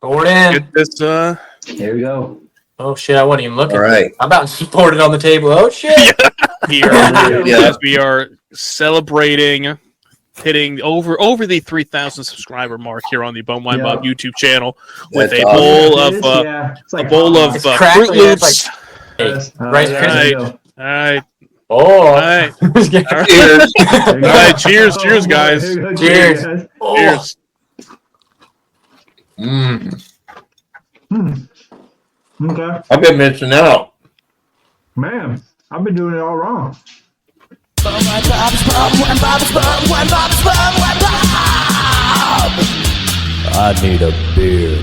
Pour it in. Get this, Here we go. Oh shit! I wasn't even looking. All right. I'm about to pour it on the table. Oh shit! As we are celebrating hitting over the 3,000 subscriber mark here on the Bum Wine Bob YouTube channel with That's a bowl of Froot Loops. Rice All right. Oh! All right. Cheers. All right. Cheers, guys. Cheers. Cheers. Okay. I've been missing out. Man, I've been doing it all wrong. I need a beer.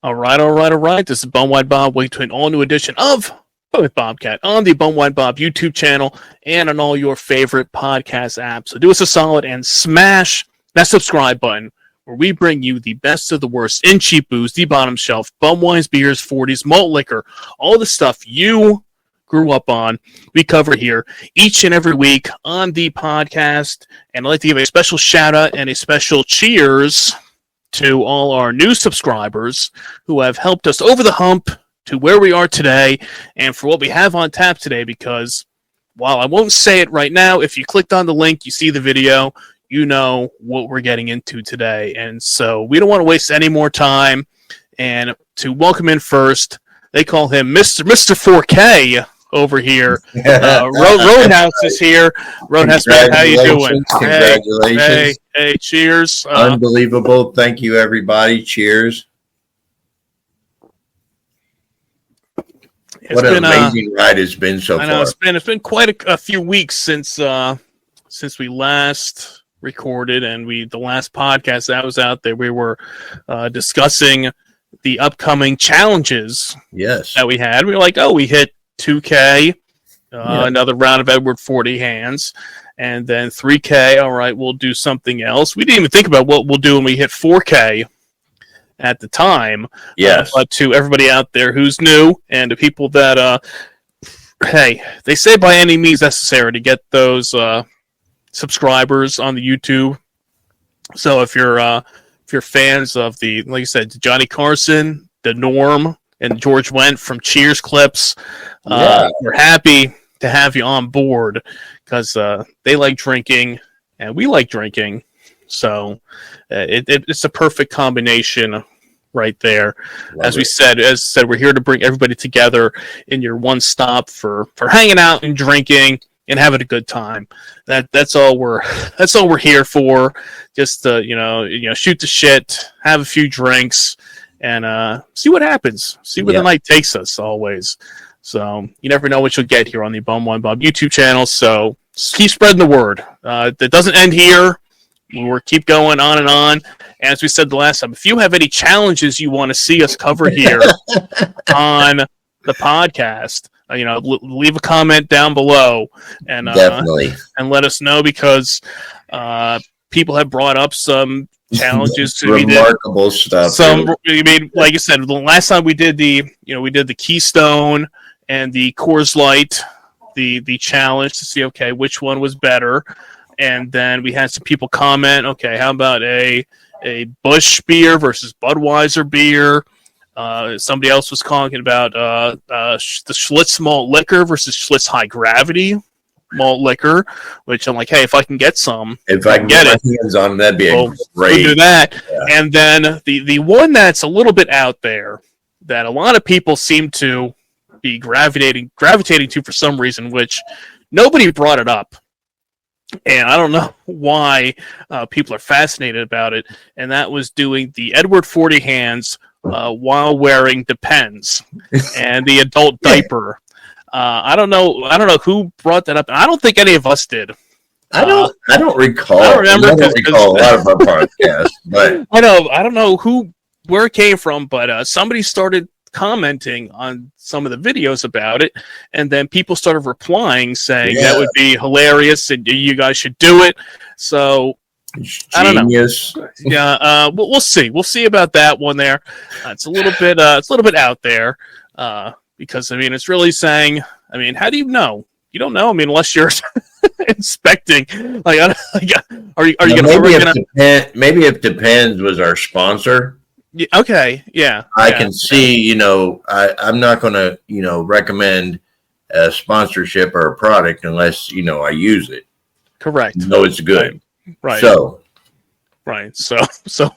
All right. This is Bum Wine Bob to an all-new edition of with Bobcat on the Bum Wine Bob YouTube channel and on all your favorite podcast apps. So do us a solid and smash that subscribe button where we bring you the best of the worst in cheap booze, the bottom shelf, bum wines, beers, 40s, malt liquor, all the stuff you grew up on. We cover here each and every week on the podcast. And I'd like to give a special shout out and a special cheers to all our new subscribers who have helped us over the hump to where we are today and for what we have on tap today, because while I won't say it right now, if you clicked on the link, you see the video, you know what we're getting into today. And so we don't want to waste any more time. And to welcome in first, they call him Mr. 4K over here. Roadhouse is here. Roadhouse, man, how you doing? Congratulations. Hey, cheers. Unbelievable. Thank you, everybody. Cheers. What an amazing ride it's been so far. I know it's been quite a few weeks since we last recorded, and the last podcast that was out there, we were discussing the upcoming challenges. Yes, that we had. We were like, we hit 2K, another round of Edward 40 hands, and then 3K. All right, we'll do something else. We didn't even think about what we'll do when we hit 4K at the time. Yes. But to everybody out there who's new and to people that, hey, they say by any means necessary to get those subscribers on the YouTube. So if you're fans of the, like I said, Johnny Carson, the Norm, and George Wendt from Cheers clips, we're happy to have you on board because they like drinking and we like drinking. So it's a perfect combination right there. As we said, we're here to bring everybody together in your one stop for hanging out and drinking and having a good time. That's all we're here for. Just shoot the shit, have a few drinks, and see what happens. See where the night takes us. Always. So you never know what you'll get here on the Bum Wine Bob YouTube channel. So just keep spreading the word. It doesn't end here. We'll keep going on and on. As we said the last time, if you have any challenges you want to see us cover here on the podcast, leave a comment down below and definitely and let us know, because people have brought up some challenges. Remarkable stuff. Like I said, the last time we did the Keystone and the Coors Light, the challenge to see which one was better. And then we had some people comment, how about a Busch beer versus Budweiser beer? Somebody else was talking about the Schlitz malt liquor versus Schlitz high gravity malt liquor, which I'm like, hey, if I can get some, if I can get my hands on, that'd be great. We'll do that. Yeah. And then the one that's a little bit out there that a lot of people seem to be gravitating to for some reason, which nobody brought it up. And I don't know why people are fascinated about it. And that was doing the Edward 40 hands while wearing Depends and the adult diaper. I don't know who brought that up. I don't think any of us did. I don't recall. I don't remember. I don't recall a lot of our podcasts, but I don't know where it came from, but somebody started commenting on some of the videos about it, and then people started replying saying that would be hilarious and you guys should do it. So I don't know. Yeah, we'll see. We'll see about that one there. It's a little bit out there because it's really saying. How do you know? You don't know. Unless you're inspecting. Like, are you Now, gonna? maybe if Depends was our sponsor, Yeah, okay, yeah. I can see. I'm not going to recommend a sponsorship or a product unless I use it. Correct. It's good. Right. So we'll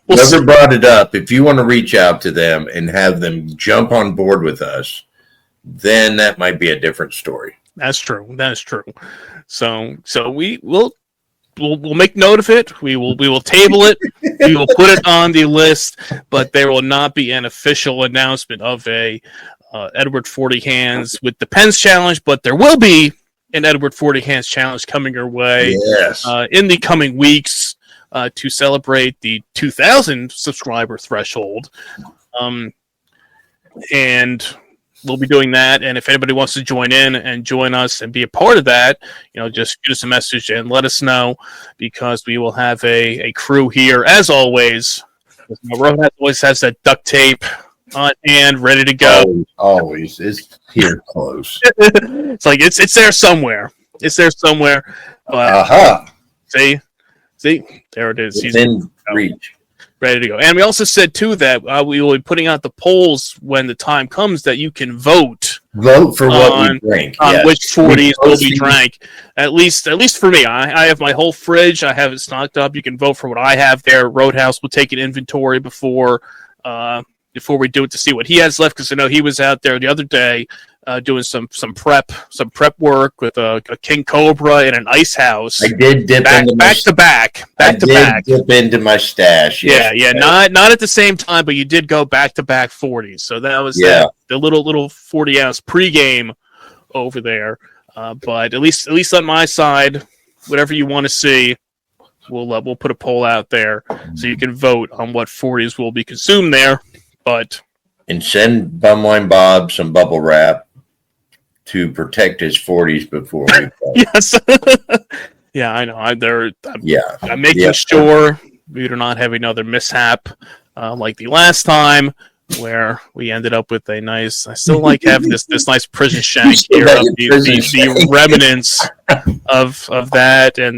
whoever brought it up, if you want to reach out to them and have them jump on board with us, then that might be a different story. That's true. So we'll make note of it. We will table it. We will put it on the list, but there will not be an official announcement of a Edward 40 Hands with the Pens challenge, but there will be an Edward 40 Hands challenge coming your way in the coming weeks to celebrate the 2,000 subscriber threshold. And we'll be doing that, and if anybody wants to join in and join us and be a part of that, just shoot us a message and let us know, because we will have a crew here, as always. Roadhouse always has that duct tape on hand, ready to go. Always. It's here close. It's like it's there somewhere. It's there somewhere. See, there it is. He's in reach. Ready to go. And we also said, too, that we will be putting out the polls when the time comes that you can vote. Vote for what we drink. On which 40s will be drank. At least for me. I have my whole fridge. I have it stocked up. You can vote for what I have there. Roadhouse will take an inventory before we do it to see what he has left, because I know he was out there the other day doing some prep work with a King Cobra in an ice house. I did dip into back to back. Dip into my stash. Yeah. Not at the same time, but you did go back to back 40s. So that was the little 40-ounce pregame over there. But at least on my side, whatever you want to see, we'll put a poll out there so you can vote on what 40s will be consumed there. And send Bumwine Bob some bubble wrap to protect his 40s before we play. Yes. Yeah, I know. I'm making sure we do not have another mishap like the last time, where we ended up with a nice. I still like having this nice prison shank here of the remnants of that and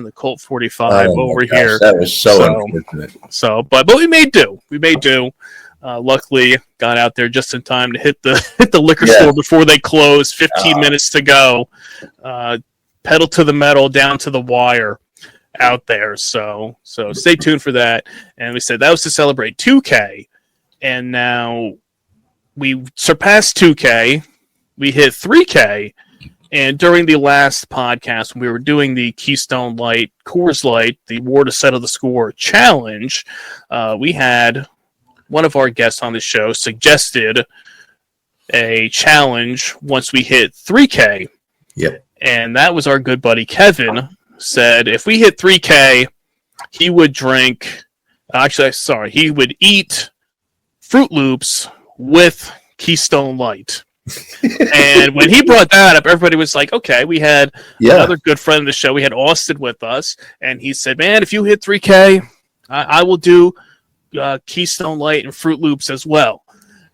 the Colt 45 over here. That was so unfortunate. But we made do. Luckily, got out there just in time to hit the liquor store before they closed. 15 minutes to go. Pedal to the metal, down to the wire, out there. So stay tuned for that. And we said that was to celebrate 2K, and now we surpassed 2K. We hit 3K. And during the last podcast, when we were doing the Keystone Light, Coors Light, the War to Settle the Score challenge, we had one of our guests on the show suggested a challenge once we hit 3K. Yep. And that was our good buddy Kevin said if we hit 3K, he would he would eat Froot Loops with Keystone Light. And when he brought that up, everybody was like, okay, we had another good friend of the show. We had Austin with us, and he said, man, if you hit 3K, I will do Keystone Light and Froot Loops as well.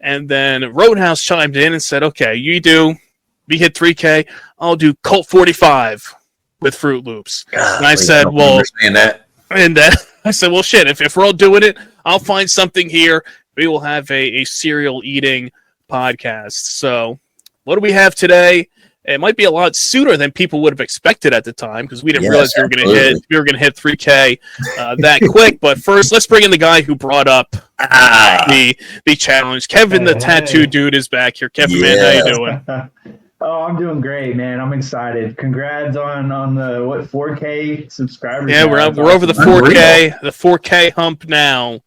And then Roadhouse chimed in and said, okay, we hit 3K, I'll do Colt 45 with Froot Loops. And I said, I said, well, shit, if we're all doing it, I'll find something here. We will have a cereal eating podcast. So what do we have today? It might be a lot sooner than people would have expected at the time, because we didn't realize we were going to hit 3K that quick. But first, let's bring in the guy who brought up the challenge. Kevin, the tattoo dude, is back here. Kevin, man, how you doing? Oh, I'm doing great, man. I'm excited. Congrats on the 4K subscribers. Yeah, we're over the 4K, the 4K hump now.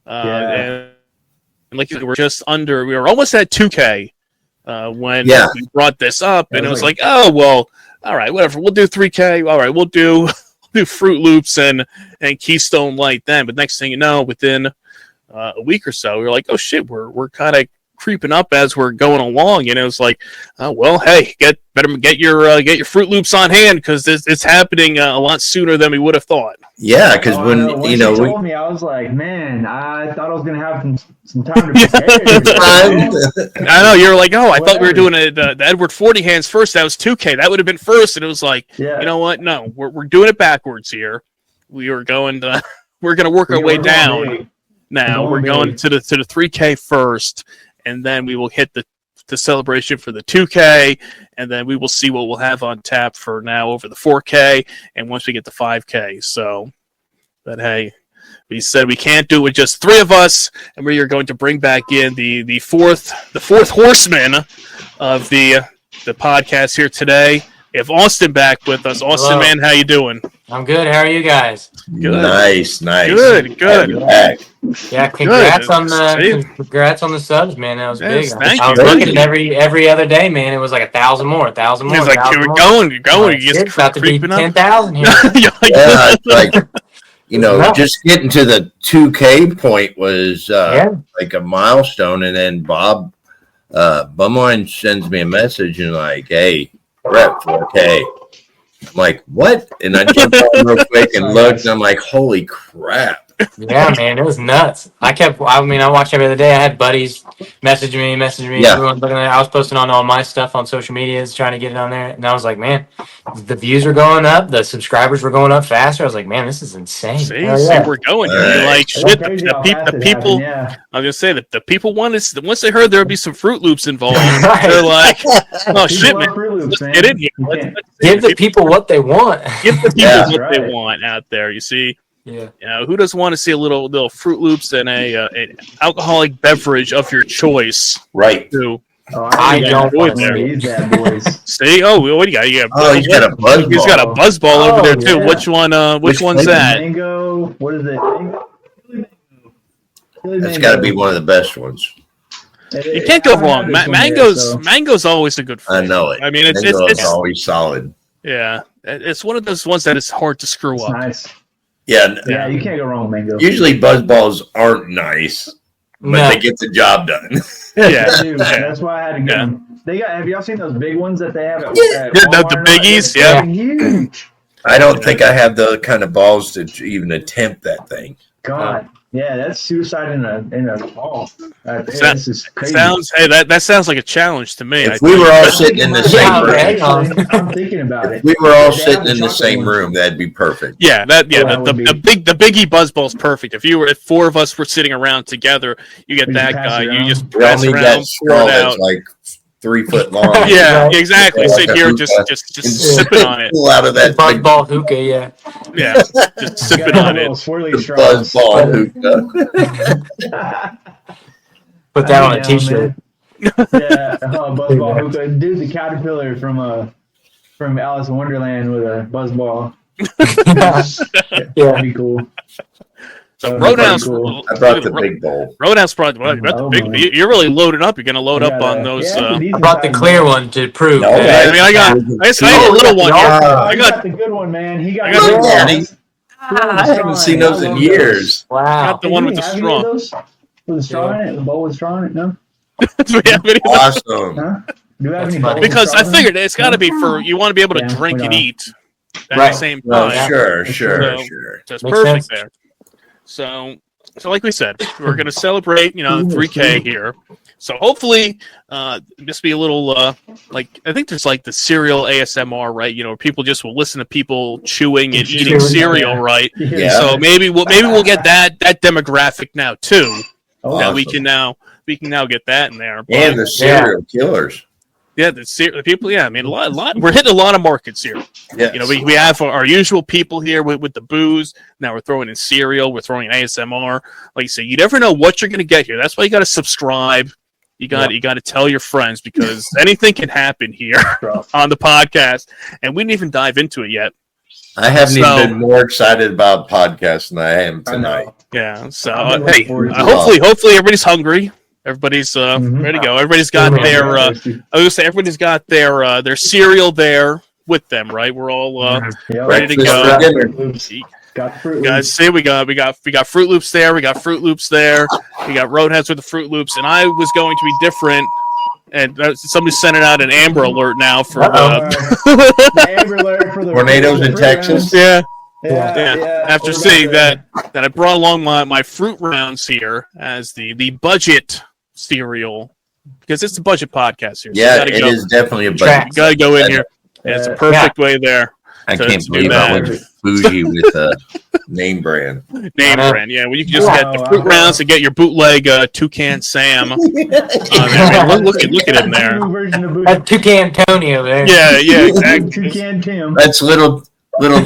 And like you said, we were almost at 2K when we brought this up, and it was like, oh well, all right, whatever. We'll do 3K. All right, we'll do Froot Loops and Keystone Light then. But next thing you know, within a week or so, we were like, oh shit, we're kind of creeping up as we're going along, and it was like, oh well, hey, better get your Froot Loops on hand because it's happening a lot sooner than we would have thought. Yeah, because Once you told me, I was like, man, I thought I was gonna have some time to prepare. I know, you're like, oh, I thought we were doing the Edward 40 hands first. That was 2K. That would have been first, and it was like, you know what? No, we're doing it backwards here. We are going to we're going to work our way down. Now we're going to the 3K first, and then we will hit the celebration for the 2K, and then we will see what we'll have on tap for now over the 4K, and once we get the 5K. So, but hey, we said we can't do it with just three of us, and we are going to bring back in the fourth horseman of the podcast here today. We have Austin back with us. Austin, Hello. man, how you doing? I'm good. How are you guys? Good. Nice. Good. Back. Yeah, congrats Good. on the subs, man. That was Yes, big. thank I was you. looking every other day, man. It was like 1,000 more. It's like you're going. Like, You just it's about to be creeping up. 10,000 here. You're like, Yeah, it's like, No. just getting to the 2K point was Yeah. like a milestone. And then Bob Bumwine sends me a message and like, hey, we're at 4K. I'm like, what? And I jumped on real quick and looked, and I'm like, holy crap. Yeah, man, it was nuts. I watched every other day. I had buddies message me. Yeah. Everyone looking at it. I was posting on all my stuff on social medias, trying to get it on there. And I was like, man, the views were going up. The subscribers were going up faster. I was like, man, this is insane. see, Hell yeah. we're going. All You're right. like, shit, the people. Yeah. I was gonna say that the people wanted. Once they heard there would be some Fruit Loops involved, Right. they're like, "Oh People shit, love man, Froot Loops, let's man. get in here. You Let's can't- Give the people what they want. give the people Yeah. what they Right. want out there." You see, Yeah. who doesn't want to see a little Fruit Loops and an alcoholic beverage of your choice? Right. Too. Oh, I got don't want one of to. these bad boys. See, what do you got? You got Oh, he's got a buzz He's got a ball. buzz ball over there too. yeah. Which one? Which one's flavor? that? Mango. What is it? That's got to be one of the best ones. You can't go wrong. Mango's always a good I flavor. know it. I mean, it's Mango is always solid. yeah, it's one of those ones that is hard to screw It's up. nice. Yeah. Yeah, you can't go wrong with mango. Usually buzz balls aren't nice, but No. they get the job done. Yeah, Dude, yeah. that's why I had to get Yeah. them. Have y'all seen those big ones that they have at The Walmart? biggies, They're yeah. huge. I don't think I have the kind of balls to even attempt that thing. God, yeah, that's suicide in a ball. This is crazy. That sounds like a challenge to me. If we were all sitting in the same Yeah, room, right. I'm thinking about it. if we were all They have sitting the in the chocolate same ones. room, that'd be perfect. Yeah, that the would be- biggie buzzball's perfect. If four of us were sitting around together, you get We that just pass guy. it You around. just We all pass need around, that pour straw it that's out. like 3 foot long. Yeah, Right. exactly. Yeah, Sit like a here, hookah. just sipping on it. Pull out of that Buzz big ball hookah, yeah. Yeah, just You sipping gotta have on little it. swirly buzz straws. ball hookah. Put that on I a mean, t-shirt. Yeah, buzz ball hookah. Dude, the caterpillar from Alice in Wonderland with a buzz ball. That'd Yeah. be cool. So That'd be Roadhouse, cool. I brought the big bowl. Roadhouse brought the Oh, big. my. You're really loaded up. You're gonna load up on those. Yeah, I brought the clear one to prove. No, that. I mean, I got a little one. Here. I I got got the good one, man. He got I got the the- Daddy. I I haven't seen those in years. Wow. the one with the straw. With the straw in it? The bowl with straw in it? No? Do we have any of those? Awesome. Huh? Do we have That's any funny. bowls with Because straw I in it? figured it's got to be for you want to be able to Yeah, drink we and know. eat at Right. the same Well, time. sure. So- So it's Makes perfect sense. there. So like we said, we're going to celebrate, 3K here. So hopefully, this be a little like I think there's like the cereal ASMR, right? Where people just will listen to people chewing and eating Chewing, cereal, yeah. right? Yeah. So maybe we'll get that demographic now too. Oh, That Awesome. we can now get that in there. But, And the serial killers. yeah, the people. Yeah, I mean a lot. We're hitting a lot of markets here. Yes. We have our usual people here with the booze. Now we're throwing in cereal. We're throwing in ASMR. Like you say, you never know what you're going to get here. That's why you got to subscribe. You got to tell your friends because anything can happen here on the podcast. And we didn't even dive into it yet. I haven't So- even been more excited about podcasts than I am I tonight. know. Yeah. So I've been looking hey, forward to it. hopefully everybody's hungry. Everybody's Mhm. ready to go. Everybody's got Mhm. their. I was gonna say everybody's got their cereal there with them, right? We're all Yeah. ready to Breakfast go. for dinner. Oops. Got the Fruit Guys, Loops. see, we got Froot Loops there. We got Froot Loops there. We got Roadhouse with the Froot Loops, and I was going to be different. And somebody sent it out an Amber Alert now for The Amber Alert for the Tornadoes for the in fruit Texas? rounds. yeah. Yeah. After What seeing about that I brought along my fruit rounds here as the budget cereal because it's a budget podcast here. So Yeah, you it is definitely a budget. You gotta go in here. And it's a perfect way there. I to can't do believe that. I went bougie with a name brand. Name brand, yeah. Well, you can just get the fruit rounds and get your bootleg Toucan Sam. Look at him there. New version of That Toucan Tony over there. Yeah, exactly. Toucan Tim. That's little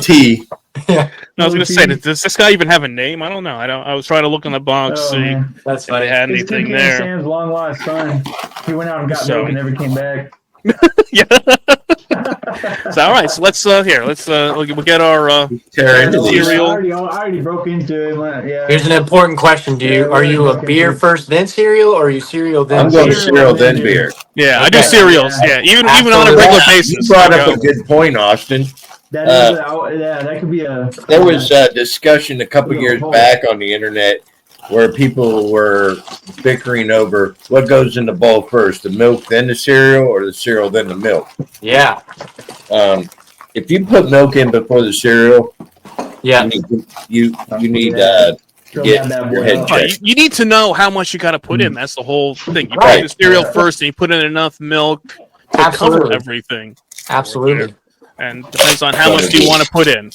T. Yeah, I was gonna say, does this guy even have a name? I don't know. I was trying to look on the box, Oh, see man. that's if they funny. had It's anything Toucan there. Sam's long lost son. He went out and got milk and never came back. Yeah. So all right, so let's we'll get our Tear into I these. cereal. already broke into it. Yeah. Here's an important question: are you a beer first then cereal, or are you cereal then I'm going to beer? cereal then beer. Yeah, I do Okay. cereals. Yeah, even on a Absolutely. regular You basis. brought I up go. a good point, Austin. That could be a. There was a discussion a couple years back on the internet where people were bickering over what goes in the bowl first, the milk then the cereal, or the cereal then the milk. Yeah, If you put milk in before the cereal, yeah. you need to get that your boy head up. checked. You need to know how much you got to put in. That's the whole thing. You Right. put the cereal first, and you put in enough milk to cover Absolutely. everything. Absolutely. And depends on how much do you want to put in.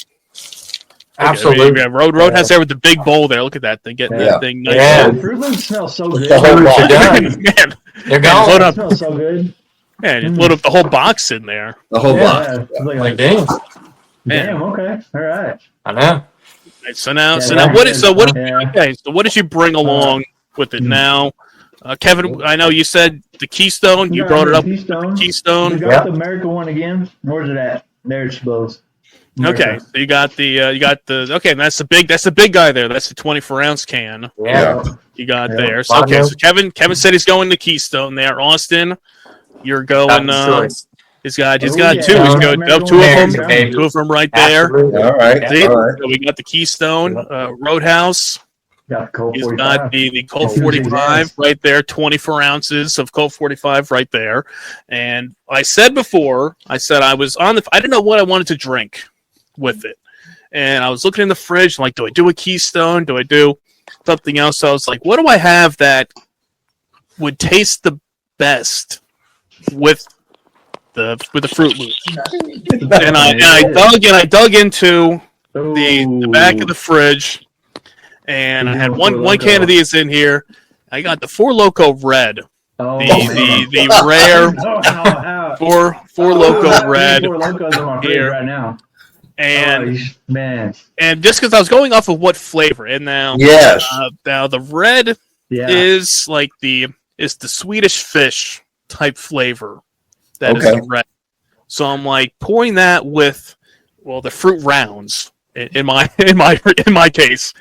Absolutely. We have Roadhouse there with the big bowl there. Look at that thing, getting Yeah. that thing nice. Yeah. Fruit Loops smell so good. The whole box. Man, They're load gone. up. It smells so good. Man, you load up the whole box in there. The whole box. Yeah, it's Like, damn. damn. Okay. All right. I know. Right, so now, Yeah, what yeah. okay, so what did you bring along with it now? Kevin, I know you said the Keystone. You brought it up. Keystone. Keystone. We got the America one again. Where's it at? There it goes. Okay, so you got the okay, and that's the big guy there. That's the 24-ounce can Yeah. you got Yeah. there. So, Lot of okay, milk. so Kevin said he's going to Keystone there. Austin, you're going. Choice. He's got Oh, two. yeah. He's got American two of them. American, baby. Two of them right there. Absolutely. All right. See? All right. So we got the Keystone, Roadhouse. Got the Colt He's 45. got the Colt Yeah. 45 right there, 24 ounces of Colt 45 right there. And I said before, I was on I didn't know what I wanted to drink with it. And I was looking in the fridge, like, do I do a Keystone? Do I do something else? So I was like, what do I have that would taste the best with the Froot Loops? And I dug into the back of the fridge, and I had one can of these in here. I got the Four Loko Red, the rare Four Loko Red Four Lokos in my fridge here. right now. And Man. and just because I was going off of what flavor, and now Yes. now the red Yeah. is like the Swedish fish type flavor. That is Okay. the red. So I'm like pouring that with the fruit rounds in my case.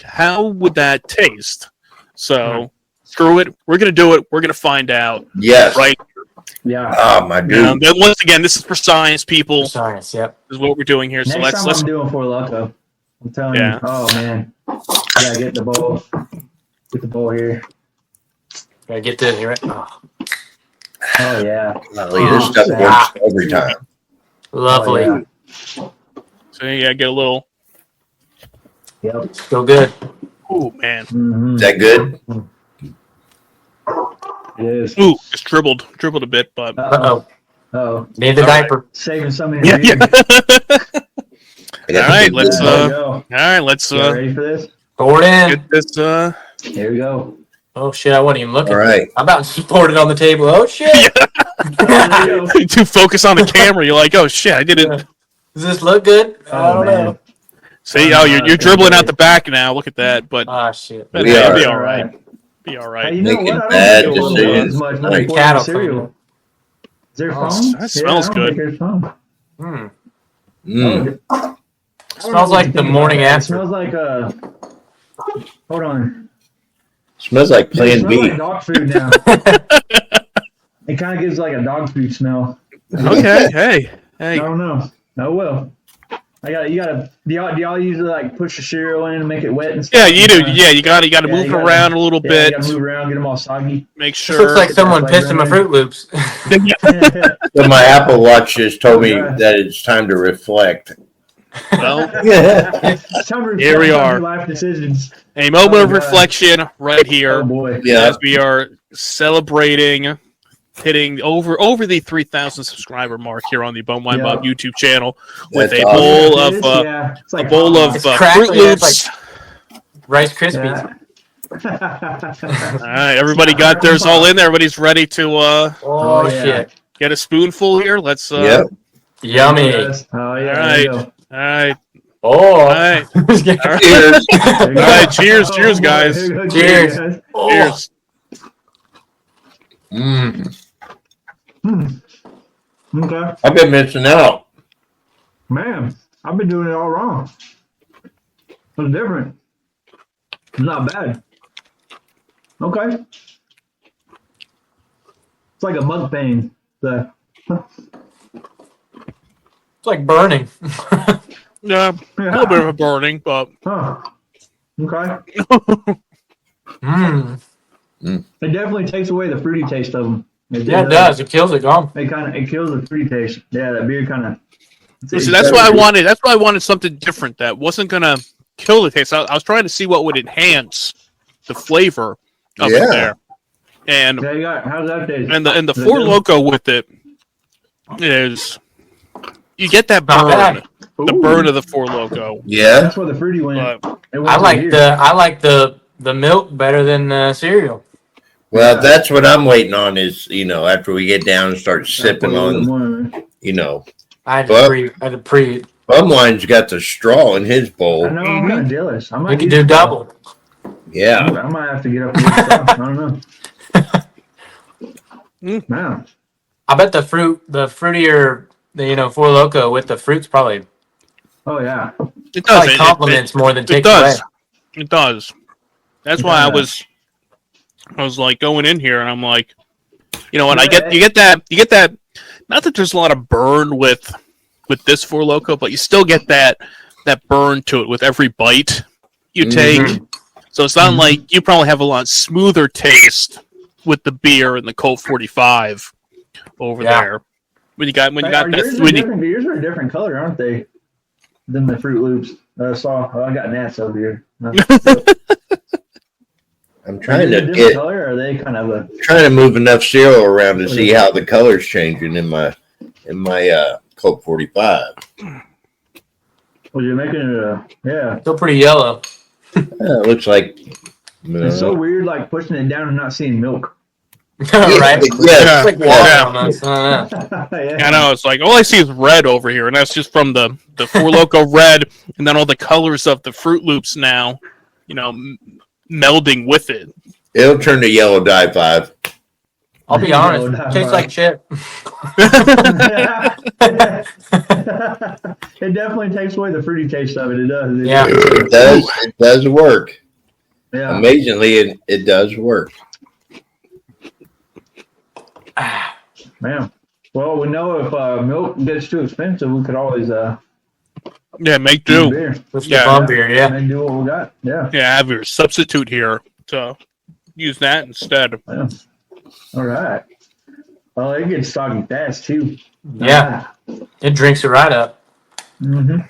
How would that taste? So screw it. We're gonna do it. We're gonna find out. Yes. Right. Yeah. Oh my dude. Then once again, this is for science, people. Science, yep. This is what we're doing here. So Next time let's I'm doing Four Loko. I'm telling Yeah. you. Oh man. Gotta get the bowl. Get the bowl here. Gotta get this here. Oh, Oh yeah. Golly, this stuff works every time. lovely. Oh, so yeah, get a little. Yep. Still good. Oh man. Mm-hmm. Is that good? It is. Ooh, just dribbled a bit, but Uh-oh. Oh. Need the All right. diaper. Saving some yeah. I got All right, the let's good There one. we go. all right, let's You ready for this? Pour it in. get this. Here we go. Oh, shit. I wasn't even looking. All right. I'm about to pour it on the table. Oh, shit. There we go. To focus on the camera, you're like, oh shit, I didn't Does this look good? I Oh don't man. know. see. Oh, you're dribbling out the back now. Look at that, but Ah, shit. but We it'll are. be all right. Be all Hey, right. you know Making what? I bad don't think it decisions. as much when Like I pour cattle the cereal. Is there Oh, foam? that smells I don't good. think there's foam. Hmm. Mm. I don't Smells know what like you the think morning about that. It after. smells like hold on. Smells like It Plan smells B. like dog food now. It kind of gives like a dog food smell. Okay. Hey. I don't know. Oh well. You gotta. Do y'all usually like push the cereal in and make it wet and Yeah, stuff? you do. Yeah, you got to move it around a little You bit. gotta move around, get them all soggy. Make This sure. looks like someone Like pissed in my running. Froot Loops. So my Apple Watch just told me that it's time to reflect. Well, It's time to Here we reflect on are. your life decisions. a moment Oh, of God. reflection right Oh here boy. Yeah. as we are celebrating hitting over the 3,000 subscriber mark here on the Bone Wine Bob YouTube channel with That's a awesome. bowl Yeah, of it's like a bowl hot of It's Froot crackly, it's Loops. Rice Krispies. Yeah. All right, everybody got theirs all in there. Everybody's ready to Oh, yeah. shit. get a spoonful here. Let's Yep. Yummy. Oh yeah. All There you go. right. Oh. All right. All right. Cheers. There you go. All right, cheers, Oh, cheers, boy. guys. Here you go. Cheers. guys. Oh. Cheers. Okay. I've been missing out. Man, I've been doing it all wrong. It's different. It's not bad. Okay. It's like a mukbang. The It's like burning. Yeah, a little bit of a burning, but huh. Okay. Mm. It definitely takes away the fruity taste of them. Yeah, it does. It kills it gone. It kills the fruity taste. Yeah, that beer kind of. see, that's why I wanted. That's why I wanted something different that wasn't gonna kill the taste. I was trying to see what would enhance the flavor of Yeah. it there, and Yeah, you got. How's that taste? the Is it Four good? Loko with it is you get that Not burn, bad. the Ooh, burn of the Four Loko. Yeah. That's where the fruity went. But It went I to like beer. the milk better than cereal. Well, that's what I'm waiting on is, after we get down and start sipping That's what it on, was. I had Well- to pre. Bumwine's got the straw in his I bowl. know. I'm kind of jealous. I We might could use do it. double. Yeah. I might have to get up and get stuff. I don't know. Man. I bet the fruitier, Four Loko with the fruits probably Oh yeah. it does. probably complements more than It takes away. does. It does. That's why I was like going in here, and I'm like, you know what? You get that. Not that there's a lot of burn with this Four Loko, but you still get that burn to it with every bite you take. So it's not like you probably have a lot smoother taste with the beer and the Colt 45 over Yeah. there. When you got Yours that yours are a different color, aren't they? Than the Froot Loops. I got gnats over here. I'm trying Are they a to different get color, or are they kind of a? trying to move enough cereal around to see how the color's changing in my Colt 45. Well, you're making it a yeah. Still pretty yellow. It looks like It's so weird, like pushing it down and not seeing milk. Right? Yeah. It's like water Yeah. almost. I don't know. Yeah. I know it's like all I see is red over here, and that's just from the Four Loko Red, and then all the colors of the Froot Loops now, melding with it. It'll turn to yellow dye 5. I'll be honest. It tastes like shit. It definitely takes away the fruity taste of it. It does. Yeah. It does work. Yeah. Amazingly, it does work. Man. Well, we know if milk gets too expensive, we could always Yeah, make do do. beer. With the Yeah. bum beer, yeah. And do what we got. Yeah. Yeah, have your substitute here to use that instead. Yeah. All right. Well, it gets soggy fast too. Yeah. It drinks it right up. Mm-hmm.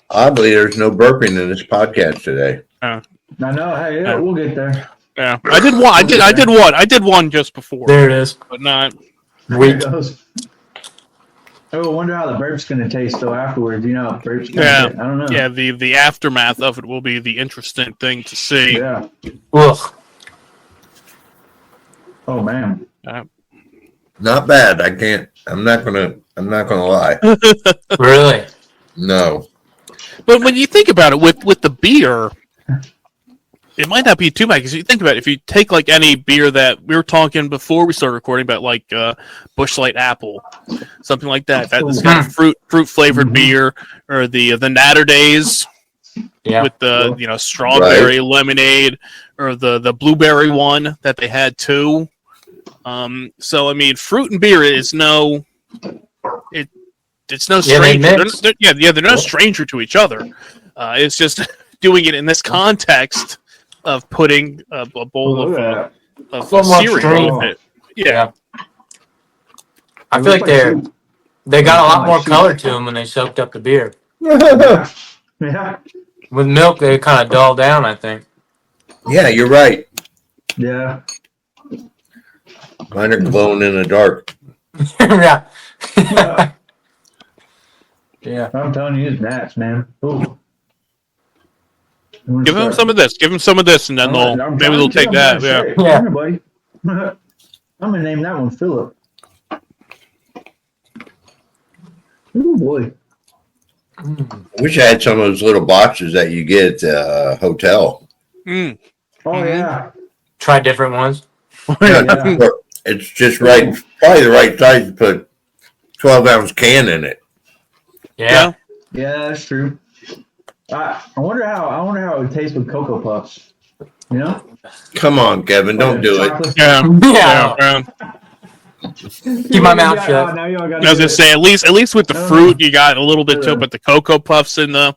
Oddly, there's no burping in this podcast today. I know. Hey, yeah, we'll get there. Yeah, I did one. I did one just before, There it is. but not. There Weak. it goes. Oh, I wonder how the burp's gonna taste though afterwards. How burp's gonna Yeah. taste. I don't know. Yeah, the aftermath of it will be the interesting thing to see. Yeah. Ugh. Oh man. Not bad. I can't. I'm not gonna lie. Really? No. But when you think about it, with the beer, it might not be too bad because you think about it. If you take like any beer that we were talking before we started recording about, like Busch Light Apple, something like that. That's got a fruit flavored beer, or the Natter Days Yeah. with the strawberry lemonade, or the blueberry one that they had too. So I mean, fruit and beer is it's no Yeah, they stranger. mix. They're no stranger to each other. It's just doing it in this context of putting a bowl Look of at So much cereal strength. with it. Yeah. I It feel looks like soup. they got a lot like more soup. color to them when they soaked up the beer. Yeah. Yeah. With milk, they kind of dull down, I think. Yeah, you're right. Yeah. Mine are glowing in the dark. Yeah. Yeah. Yeah. I'm telling you, it's nuts, man. Ooh. Give them some of this. Give them some of this, and then maybe they'll take that. Yeah. Yeah. Here, buddy. I'm gonna name that one Philip. Oh boy. I wish I had some of those little boxes that you get at the hotel. Mm. Oh yeah. Try different ones. Yeah. It's just right, probably the right size to put 12-ounce can in it. Yeah. Yeah, that's true. I wonder how it would taste with Cocoa Puffs. You know? Come on, Kevin, don't do it. Chocolate. Yeah. Yeah. Keep my mouth Yeah, shut. now y'all gotta I was do gonna it. say at least with the fruit you got a little bit to it, but the Cocoa Puffs in the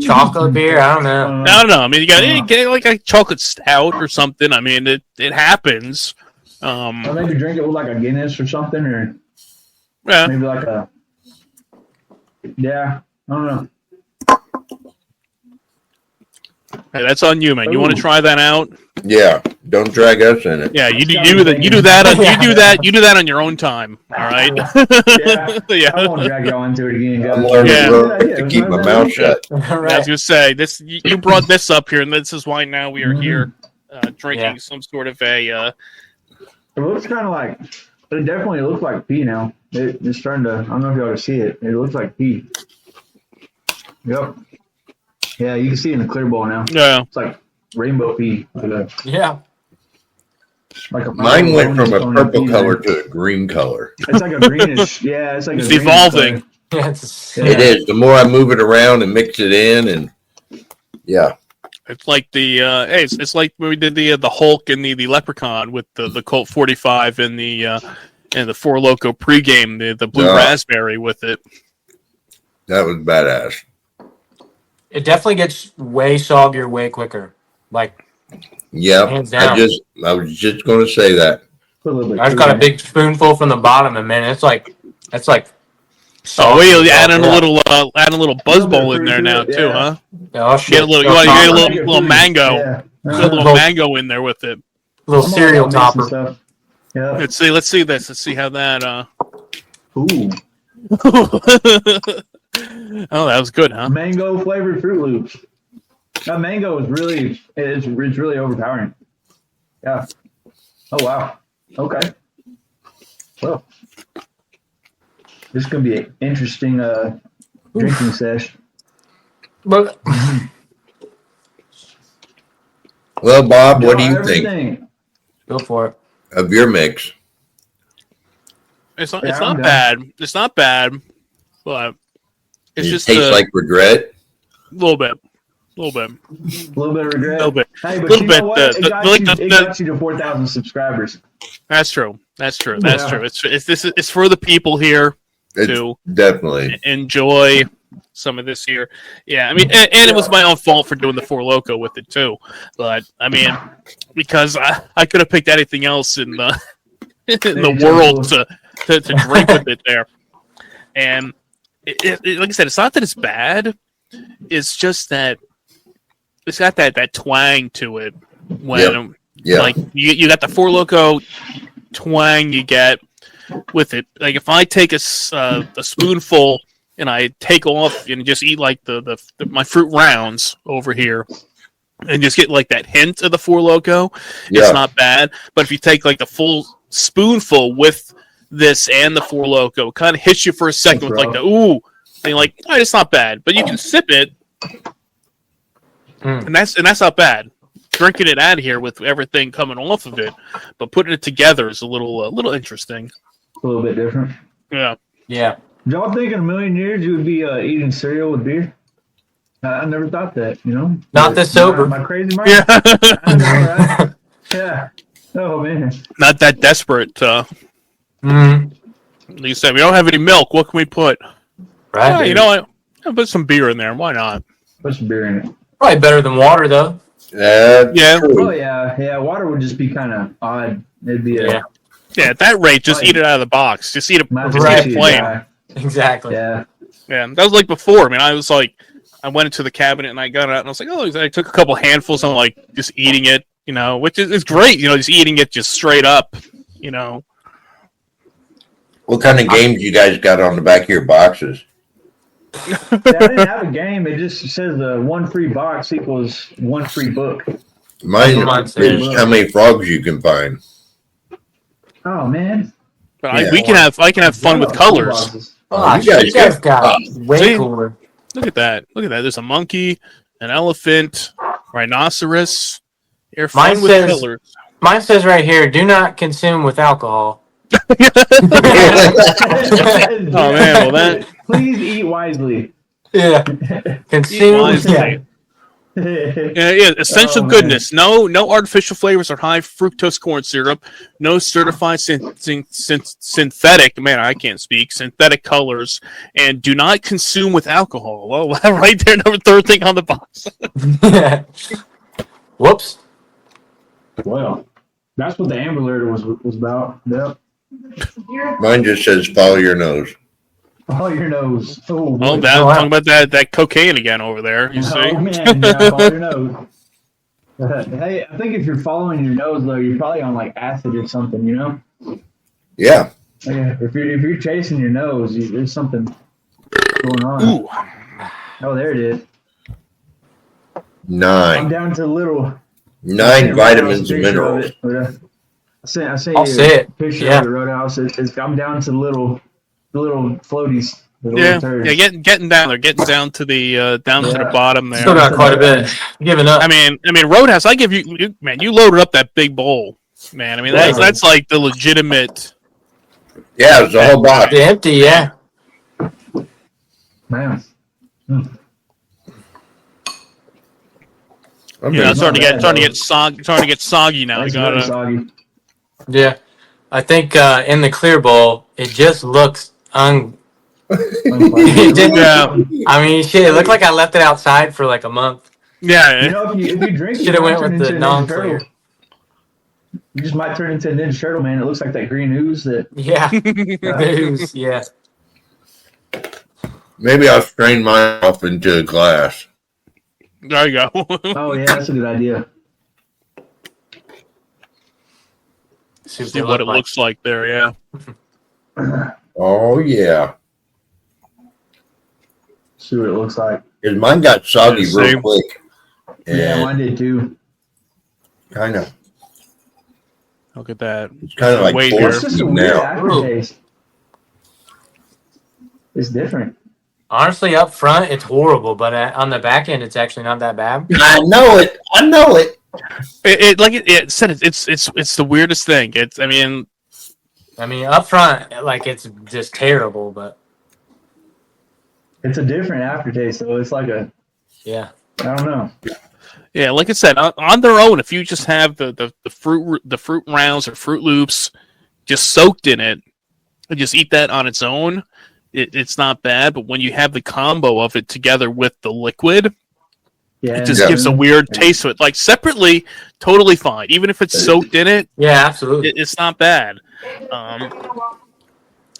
Chocolate beer, I don't know. I don't know. I mean, you get like a chocolate stout or something. I mean, it happens. Or maybe drink it with like a Guinness or something, or Yeah. maybe like a. Yeah, I don't know. Hey, that's on you, man. You want to Ooh. try that out? Yeah, don't drag us in it. Yeah, you do that on your own time. All right. Yeah. Yeah. I won't drag y'all into it again, I'm guys. learning Yeah. to keep my mouth shut. I was Right. gonna say this. You brought this up here, and this is why now we are here, drinking Yeah. some sort of a. It looks kind of like. It definitely looks like pea now. It's starting to. I don't know if y'all can see it. It looks like pea. Yep. Yeah, you can see it in the clear bowl now. Yeah. It's like rainbow pea. Yeah. Like a Mine went from a bonus purple pea color there. to a green color. It's like a greenish. Yeah, it's like It's a greenish evolving. color. Yeah, it's, Yeah. It is. The more I move it around and mix it in, and yeah, It's like the hey, it's like when we did the Hulk and the Leprechaun with the Colt 45 and the Four Loko pregame, the blue Yeah. raspberry with it. that was badass. it definitely gets way soggier way quicker. Like, Yep. Hands down. I was just going to say that. Put a little bit I just of got a sugar big spoonful from the bottom, and man, it's like Oh, we'll add in a Yeah. little buzz Little bit bowl of in there fruit now to it, too, yeah. huh? Oh shit! Get a little, you Little want to get a topper. little mango, Yeah. get a little mango in there with it. little I'm all cereal about mixing topper. stuff. Yeah. Let's see this. Let's see how that. Ooh. Oh, that was good, huh? Mango flavored Froot Loops. That mango is really it's really overpowering. Yeah. Oh wow. Okay. Well, this is gonna be an interesting drinking session. But Well, Bob, what do you think Everything. go for it. of your mix? It's not. Yeah, It's I'm not done. bad. It's not bad, but it's Does just it taste a like regret? little bit, A little bit of regret. little bit. Hey, but Little you know bit, what? It the- got you to 4,000 subscribers. That's true. That's true. Yeah. It's for the people here It's to definitely. enjoy some of this here. Yeah, I mean, and it was my own fault for doing the Four Loko with it too. But I mean, because I could have picked anything else in the world to drink with it there. And like I said, it's not that it's bad. It's just that it's got that twang to it. When Yeah. like you got the Four Loko twang you get with it. Like if I take a spoonful and I take off and just eat like my fruit rounds over here and just get like that hint of the Four Loko, Yeah. it's not bad. But if you take like the full spoonful with this and the Four Loko, it kind of hits you for a second with like the ooh, and you're like, oh, it's not bad. But you can sip it, and that's not bad. Drinking it out of here with everything coming off of it, but putting it together is a little interesting. A little bit different. Yeah. Yeah. Did y'all think in a million years you would be eating cereal with beer? I never thought that, you know? Not this sober. Am I crazy, Mark? Yeah. I know, right? Yeah. Oh, man. Not that desperate. Mm. You said we don't have any milk. What can we put? Right? Yeah, you know what? I'll put some beer in there. Why not? Put some beer in it. Probably better than water, though. Yeah. Oh yeah. Water would just be kind of odd. It'd be Yeah. Yeah, at that rate, just eat it out of the box. Just eat it plain. Exactly. Yeah. Yeah, that was like before. I mean, I was like, I went into the cabinet and I got it out and I was like, oh, I took a couple handfuls and I'm like just eating it, you know, which is great, you know, just eating it just straight up, you know. What kind of games you guys got on the back of your boxes? Yeah, I didn't have a game. It just says one free box equals one free book. Mine is how many frogs you can find. Oh man! But I can have fun with colors. Oh, you guys got way cooler. Look at that! Look at that! There's a monkey, an elephant, rhinoceros. You're fun with colors. Mine says right here: "Do not consume with alcohol." Oh man! Well, that. Please eat wisely. Yeah. Consume wisely. Yeah, essential goodness. No artificial flavors or high fructose corn syrup. No certified synthetic. Man, I can't speak. Synthetic colors, and do not consume with alcohol. Well, right there, third thing on the box. Whoops. Well, that's what the Amber Alert was about. Yep. Mine just says follow your nose. Follow your nose. Oh, talking about that cocaine again over there. You see? Oh man, yeah, follow your nose. Hey, I think if you're following your nose though, you're probably on like acid or something. You know? Yeah. Yeah. If you're chasing your nose, there's something going on. Ooh. Oh, there it is. 9. I'm down to little. 9 vitamins and minerals. I sent I'll you say a it. picture Yeah. of the Roadhouse. I'm down to the little floaties. Yeah, getting down there, getting down to the bottom there. Still got quite a bit. Giving up. I mean, Roadhouse. I give you, man. You loaded up that big bowl, man. I mean, that's like the legitimate. Yeah, it's a whole box. Empty, yeah. Man. Yeah, starting to get soggy now. It's You gotta. really soggy. Yeah. I think in the clear bowl, it just looks it didn't, I mean, shit, it looked like I left it outside for like a month. Yeah. You know, if you drink it, should have went with the non-clear. You just might turn into a Ninja Turtle, man. It looks like that green ooze that. Yeah. Ooze, yeah. Maybe I'll strain mine off into a glass. There you go. Oh yeah, that's a good idea. See what it looks like there, yeah. Oh yeah. See what it looks like. Because mine got soggy real quick. Yeah, mine did too. Kind of. Look at that. It's kind of like It's just a weird now. aftertaste. It's different. Honestly, up front, it's horrible, but on the back end, it's actually not that bad. I know it. It's the weirdest thing. I mean, up front, like it's just terrible, but it's a different aftertaste. So it's like I don't know. Yeah, like I said, on their own, if you just have the fruit rounds or Froot Loops just soaked in it, and just eat that on its own, it's not bad. But when you have the combo of it together with the liquid, it just gives a weird taste to it. Like separately, totally fine. Even if it's soaked in it, yeah, absolutely, it's not bad.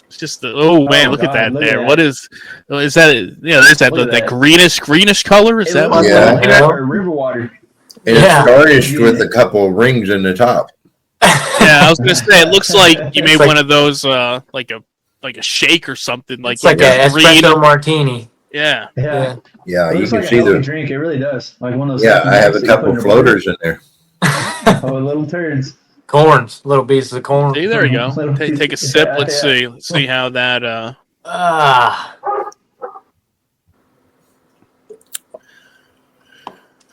It's just look at that there. What is that? Yeah, there's that greenish color. Is that what? Yeah, river water. And it's garnished with a couple of rings in the top. Yeah, I was gonna say it looks like you made one of those like a shake or something. Like it's like an espresso martini. Yeah. Yeah, you can like see the drink. It really does. Like one of those. Yeah, I have a couple floaters in there. Oh, little turds. Corns, little pieces of corn. See, there you go. Take a sip. Let's see. Let's see how that.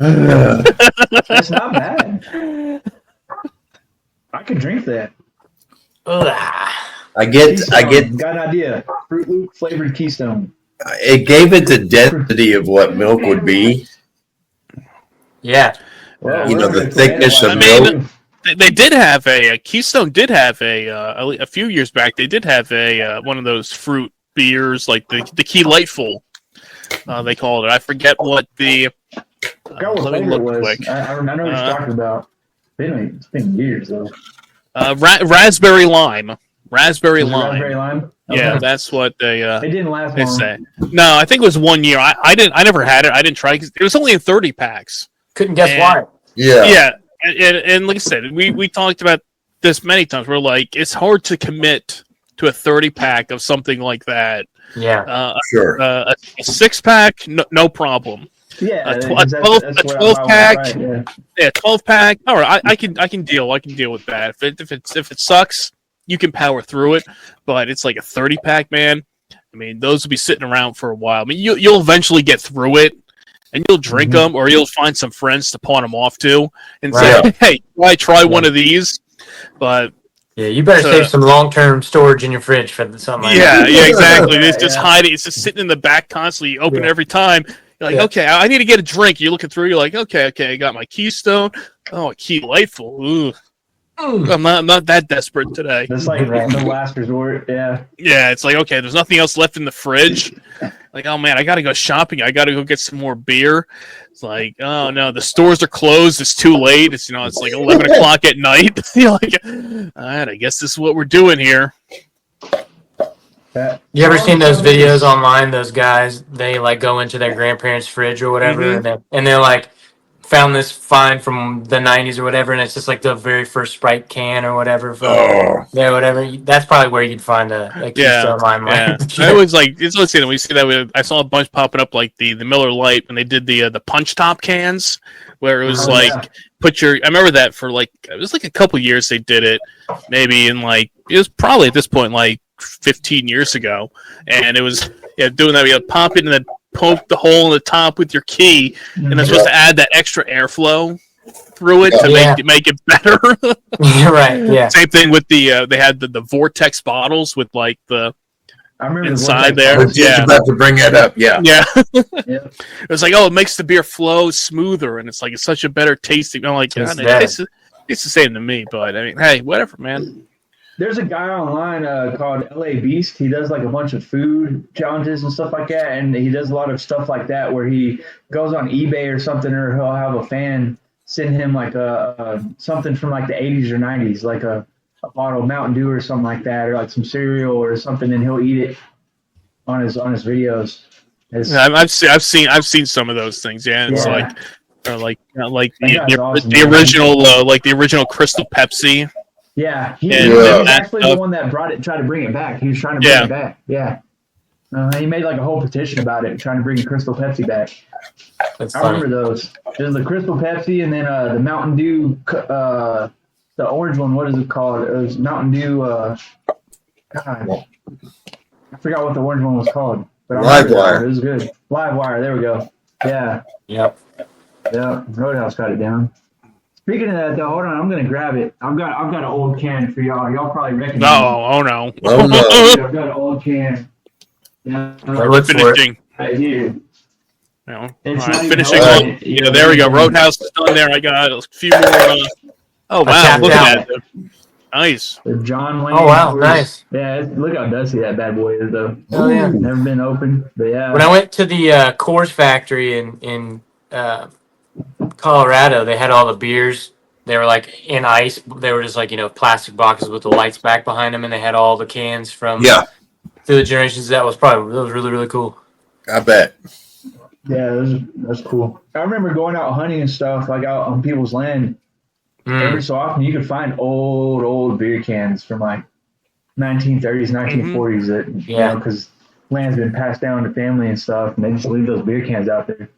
It's not bad. I could drink that. I get. Got an idea. Froot Loop flavored Keystone. It gave it the density of what milk would be. Yeah. Well, you know, the thickness of milk. They did have Keystone did have a few years back. They did have one of those fruit beers, like the Key Lightful, they called it. I forget what the. Let me look quick. I know what you're talking about. It's been years though. Raspberry lime. Raspberry lime. Raspberry lime. Okay. Yeah, that's what they. It didn't last long. Say. No, I think it was 1 year. I never had it. I didn't try because it was only in 30 packs. Couldn't guess why. Yeah, and like I said, we talked about this many times. We're like, it's hard to commit to a 30 pack of something like that. Yeah, Sure. A 6-pack, no problem. Yeah, a 12 pack. Right, yeah, 12 pack. All right, I can deal with that. If it sucks, you can power through it. But it's like a 30 pack, man. I mean, those will be sitting around for a while. I mean, you'll eventually get through it, and you'll drink them, or you'll find some friends to pawn them off to, and say, "Hey, why try one of these?" But yeah, you better save some long-term storage in your fridge for something like that. Yeah, exactly. It's just hiding. It's just sitting in the back constantly. You open it every time. You're like, okay, I need to get a drink. You're looking through. You're like, okay, I got my Keystone. Oh, a Key Lightful. Ooh. I'm not that desperate today. It's like the last resort. Yeah. Yeah, it's like, okay, there's nothing else left in the fridge. Like, oh man, I got to go shopping. I got to go get some more beer. It's like, oh no, the stores are closed. It's too late. It's it's like 11 o'clock at night. You're like, all right, I guess this is what we're doing here. You ever seen those videos online? Those guys, they like go into their grandparents' fridge or whatever, and they're like, found this find from the 90s or whatever, and it's just like the very first Sprite can or whatever. Whatever. That's probably where you'd find a Keystone Light. I was like, it's listening. We see that. I saw a bunch popping up like the Miller Lite when they did the punch top cans, where it was I remember that for like it was like a couple years they did it, maybe in like it was probably at this point like 15 years ago, and it was doing that. You pop it and then poke the hole in the top with your key, and it's supposed to add that extra airflow through it to make it better. Right. Yeah. Same thing with the they had the Vortex bottles with like the inside there. I was just about to bring that up. Yeah. It was like, it makes the beer flow smoother, and it's like it's such a better tasting. I'm like, it's the same to me, but I mean, hey, whatever, man. There's a guy online called LA Beast. He does like a bunch of food challenges and stuff like that, and he does a lot of stuff like that where he goes on eBay or something, or he'll have a fan send him like a something from like the 80s or 90s, like a bottle of Mountain Dew or something like that, or like some cereal or something, and he'll eat it on his videos. I've seen some of those things. Yeah, it's like awesome, the original like the original Crystal Pepsi. Yeah, he was actually the one that tried to bring it back. He was trying to bring it back. Yeah. He made like a whole petition about it, trying to bring Crystal Pepsi back. I remember those. There's the Crystal Pepsi, and then the Mountain Dew, the orange one. What is it called? It was Mountain Dew. God, I forgot what the orange one was called. But Live Wire. It was good. Live Wire. There we go. Yeah. Yep. Yeah. Roadhouse got it down. Speaking of that, though, hold on, I'm gonna grab it. I've got an old can for y'all. Y'all probably recognize. Oh no! I've got an old can. Yeah, we're finishing right here. Finishing. There we go. Roadhouse is done there. I got a few more. Oh wow! Look at that. Nice. The John Wayne. Oh wow! Nice. Yeah, look how dusty that bad boy is, though. Oh yeah. Never been opened, but yeah. When I went to the Coors factory in Colorado, they had all the beers. They were like in ice. They were just like plastic boxes with the lights back behind them, and they had all the cans from through the generations. That was really really cool. I bet. Yeah, that's cool. I remember going out hunting and stuff, like out on people's land. Every so often, you could find old beer cans from like 1930s, 1940s. That because land's been passed down to family and stuff, and they just leave those beer cans out there.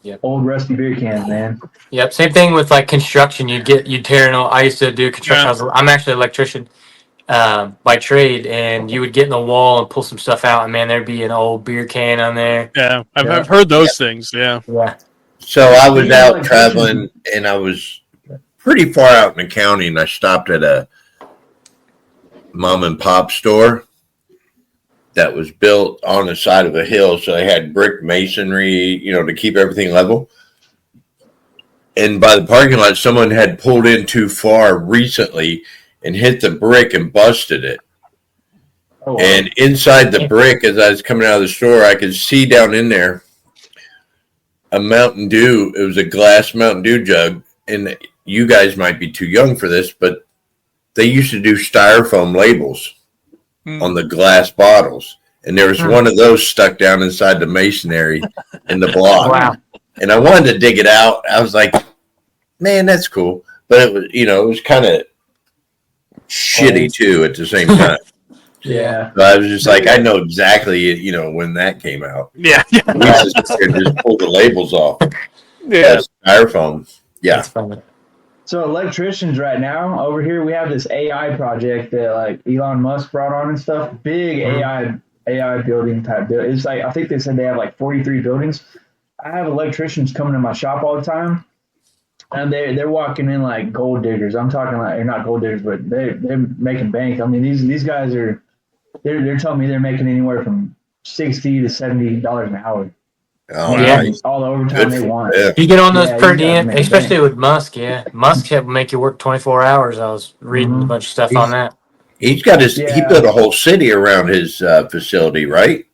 Yep. Old rusty beer cans, man. Yep. Same thing with like construction. You'd tear I used to do construction. I'm actually an electrician by trade, and you would get in the wall and pull some stuff out, and man, there'd be an old beer can on there. Yeah, I've heard those things. Yeah. So I was out traveling, and I was pretty far out in the county, and I stopped at a mom and pop store that was built on the side of a hill, so they had brick masonry, to keep everything level. And by the parking lot, someone had pulled in too far recently and hit the brick and busted it. Oh, wow. And inside the brick, as I was coming out of the store, I could see down in there a Mountain Dew. It was a glass Mountain Dew jug. And you guys might be too young for this, but they used to do styrofoam labels on the glass bottles. And there was one of those stuck down inside the masonry in the block. Wow. And I wanted to dig it out. I was like, man, that's cool. But it was, it was kind of shitty too at the same time. Yeah. So I was just like, I know exactly, when that came out. Yeah. We used to sit there and just pull the labels off. Yeah. Styrofoam. Yeah. That's funny. So electricians right now over here, we have this AI project that like Elon Musk brought on and stuff. Big AI building type build. It's like, I think they said they have like 43 buildings. I have electricians coming to my shop all the time, and they're walking in like gold diggers. I'm talking like, they're not gold diggers, but they're making bank. I mean, these guys are, they're telling me they're making anywhere from $60 to $70 an hour. Oh, Yeah. nice. All the overtime they want. Yeah. You get on those Yeah, per you gotta diem, make especially bank. with Musk. Yeah, Musk will make you work 24 hours. I was reading a bunch of stuff on that. He's got he Yeah. built a whole city around his facility, right?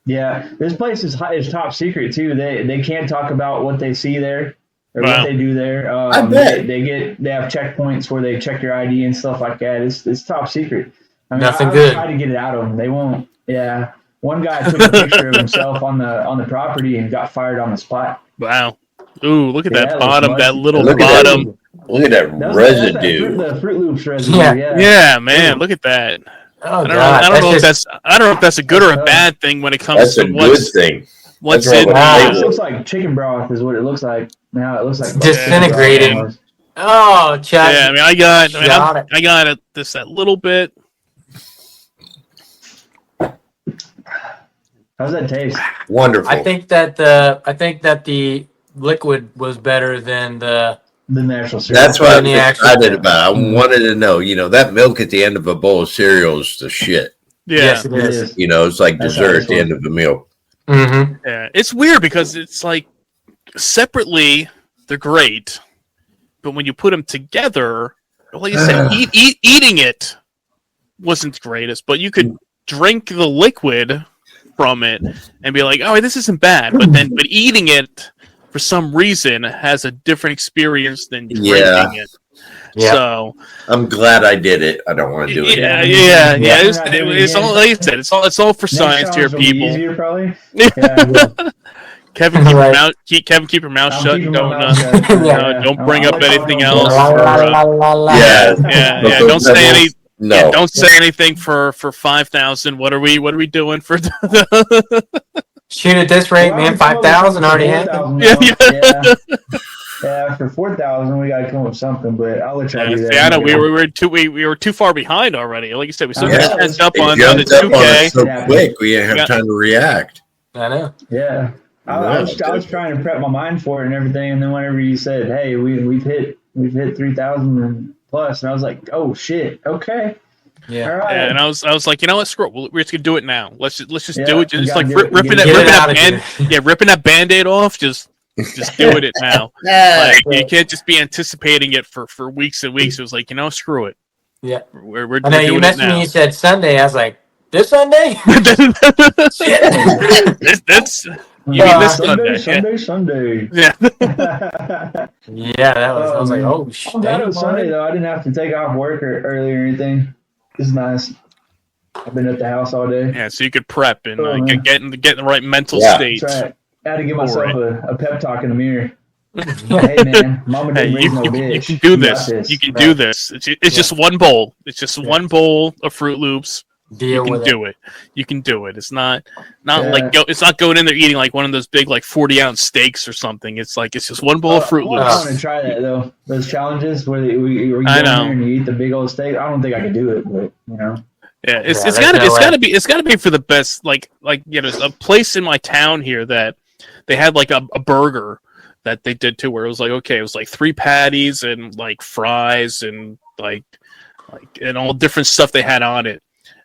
Yeah, this place is top secret too. They can't talk about what they see there or Wow. what they do there. I bet. They have checkpoints where they check your ID and stuff like that. It's top secret. I mean, Nothing I good. try to get it out of them. They won't. Yeah, one guy took a picture of himself on the property and got fired on the spot. Wow. Ooh, look at Yeah, that it bottom, looks that mushy. little Look at bottom. Look at that That's residue. the Froot Loops residue. Yeah. Yeah. Yeah, man, look at that. Oh I don't god, know if that's I don't know if that's a good or a That's bad thing when it comes That's a to good what's thing. what's That's in what Ah. It they looks like chicken broth is what it looks like. Now it looks like Disintegrated. almost. oh, Chuck. Yeah, I mean, Got it. I got it. This that little bit. How's that taste? Wonderful. I think that the liquid was better than the. The natural cereal. That's what I'm the actual- excited about. I wanted to know, that milk at the end of a bowl of cereal is the shit. Yeah, Yes, it It is. is. It's like That's dessert how at the end of a meal. Mm-hmm. yeah. It's weird because it's like separately they're great, but when you put them together, like you said, eating it wasn't the greatest. But you could drink the liquid from it and be like, "Oh, this isn't bad." But eating it for some reason has a different experience than drinking it. Yeah. So I'm glad I did it. I don't want to do it. yeah. Yeah. It's all like you said. It's all for Next science here, challenge will be people. easier, probably. Yeah. Kevin, keep Right. your mouth. Kevin, keep your mouth I'm shut. keeping Don't my mouth shut. don't bring I'm up gonna anything talk else. about Yeah. Yeah. Don't say any. No. Yeah, don't say anything for 5,000. What are we doing for? Shoot, at this rate, man, 5,000 already happened. Yeah, for 4,000 we gotta come up with something, but I'll let y'all do that. I know we were too far behind already. Like you said, we still Yeah. got to catch up It on the jumped up on 2K. us so Yeah. quick, we didn't have Yeah. time to react. I know. Yeah. I was trying to prep my mind for it and everything, and then whenever you said, "Hey, we've hit 3,000 plus," and I was like, "Oh shit, okay, Yeah. all right." Yeah, and I was like, you know what? Screw it. We're just gonna do it now. Let's just Yeah, do it. we Just gotta like do it. ripping Get it that out of here. ripping that Band-Aid off. Just doing it now. Like, you can't just be anticipating it for weeks and weeks. It was like, screw it. Yeah. We're I know you doing it messaged now. me. You said Sunday. I was like, this Sunday? Shit. That's you Yeah. mean this Sunday? Sunday. Yeah. Yeah, that was. I was like, oh shit. I'm glad it was Sunday though. I didn't have to take off work early or anything. It's nice. I've been at the house all day. Yeah, so you could prep and Oh, man. get in the right mental Yeah. state. That's right. I had to give myself a pep talk in the mirror. Yeah. Hey man, mama Hey, didn't raise no you bitch. can do got this. You can do this. It's just one bowl. It's just one bowl of Froot Loops. Deal You with can do it. You can do it. It's not Yeah. it's not going in there eating like one of those big 40-ounce steaks or something. It's like it's just one bowl of Froot I Loops. want to try that though. Those challenges where you go I in know. there and you eat the big old steak. I don't think I could do it, but Yeah, it's there's gotta no way. it's gotta be for the best. There's a place in my town here that they had like a burger that they did too, where it was like, okay, it was like 3 patties and like fries and like and all different stuff they had on it.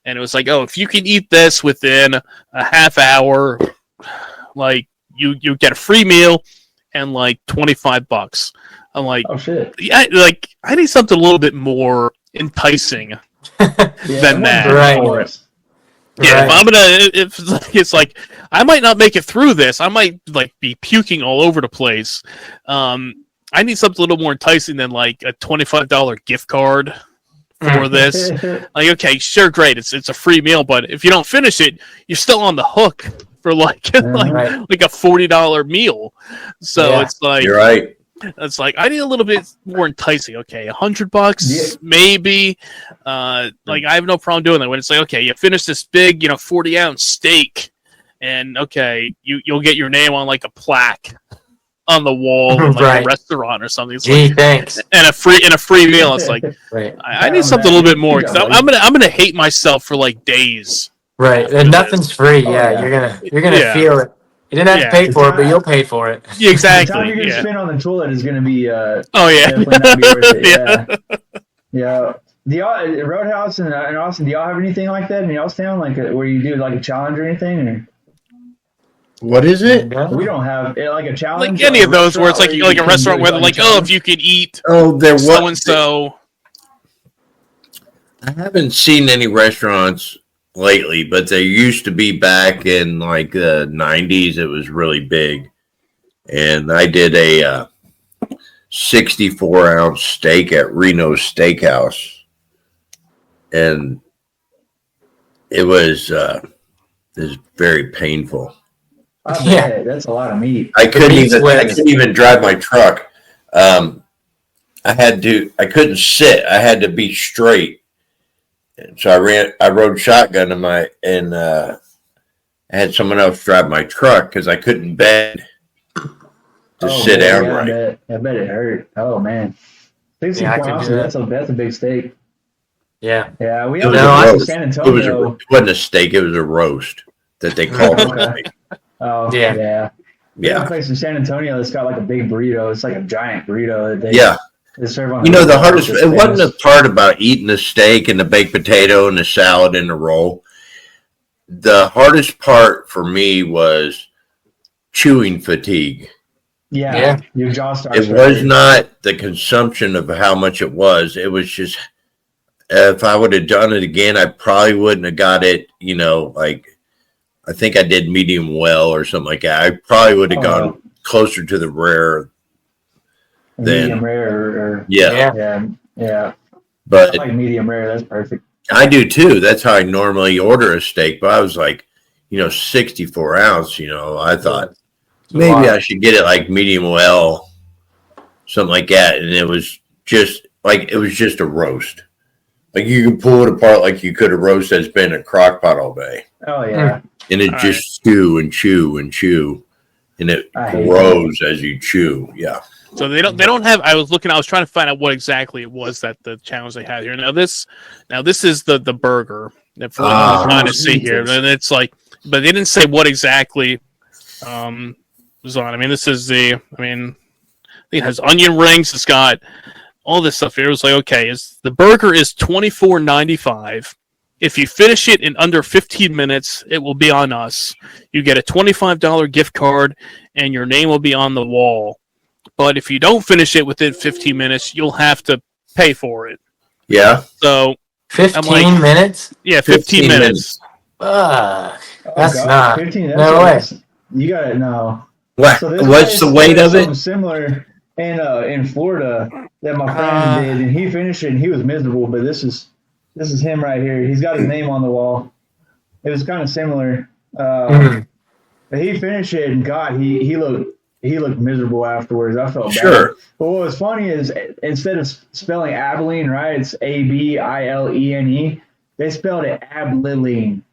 And it was like, oh, if you can eat this within a half hour, like you get a free meal and like $25. I'm like, oh shit. yeah, like I need something a little bit more enticing Yeah, than that. Right. Of course. Yeah, Right. if it's like I might not make it through this. I might like be puking all over the place. I need something a little more enticing than like a $25 gift card for this. Like, okay, sure, great, it's a free meal, but if you don't finish it, you're still on the hook for like Right. like a $40 meal. So Yeah. it's like You're right. it's like I need a little bit more enticing. Okay, $100 Yeah. maybe. Like I have no problem doing that. When it's like, okay, you finish this big, 40-ounce steak, and okay, you'll get your name on like a plaque on the wall in like Right. a restaurant or something. It's Gee, like thanks. and a free meal. It's like Right. I need something a little bit more because I'm gonna hate myself for like days. Right. after And this. nothing's free. Oh, Yeah, yeah. you're gonna Yeah. feel it. You didn't have Yeah. to pay for it, but It's you'll pay for it. Yeah, The time exactly. you're gonna Yeah. spend on the toilet is gonna be Oh yeah. definitely not be worth it. Yeah. Yeah. Do y'all Roadhouse and Austin? Do y'all have anything like that in y'all's town, like where you do like a challenge or anything? Or? What is it? We don't have like a challenge. Like any or of those where it's like you a can restaurant do, where they're like, a oh, challenge? if you could eat Oh, there was. so and so. I haven't seen any restaurants lately, but there used to be back in like the 90s. It was really big. And I did a 64-ounce steak at Reno's Steakhouse. And it was very painful. I bet Yeah. that's a lot of meat. I couldn't meat even drive my truck. I couldn't sit. I had to be straight. And so I rode shotgun and I had someone else drive my truck because I couldn't bend to sit man, down yeah, right. I bet it hurt. Oh man, 64 Yeah, I could ounces. do that. That's a big steak. Yeah. Yeah, we It have was a a place in roast. San It Antonio. wasn't a steak. It was a roast that they called it. Okay. Oh Yeah. yeah. We have a Yeah. place in San Antonio that's got like a big burrito. It's like a giant burrito that Yeah. they serve on. The hardest, It's it wasn't the famous. part about eating the steak and the baked potato and the salad and the roll. The hardest part for me was chewing fatigue. Yeah, Yeah. your jaw starts. It was not the consumption of how much it was. It was just, if I would have done it again, I probably wouldn't have got it, like, I think I did medium well or something like that. I probably would have gone closer to the rare. medium rare or Yeah. yeah. But I like medium rare. That's perfect. I do too. That's how I normally order a steak. But I was like, 64 ounce, I thought maybe I should get it like medium well, something like that. And it was just a roast. Like you can pull it apart like you could a roast that's been in a crock pot all day. Oh yeah. And it just chew and chew and chew. And it I hate grows as you chew. Yeah. So they don't have. I was trying to find out what exactly it was that the challenge they had here. Now this is the burger that I'm trying to see here, and it's like, but they didn't say what exactly was on. I mean, this is it has onion rings. It's got all this stuff here. It was like, okay, the burger is $24.95. If you finish it in under 15 minutes, it will be on us. You get a $25 gift card, and your name will be on the wall. But if you don't finish it within 15 minutes, you'll have to pay for it. Yeah. So 15 minutes? Yeah, 15 minutes. Fuck. Oh, That's God. not. 15, No way. You got it. No. What? So this What's the place weight did of something it? Similar in Florida that my friend did, and he finished it, and he was miserable. But this is him right here. He's got his name on the wall. It was kind of similar. But he finished it, and God, he looked miserable afterwards. I felt Sure. bad. But what was funny is instead of spelling Abilene, right? It's Abilene. They spelled it Abilene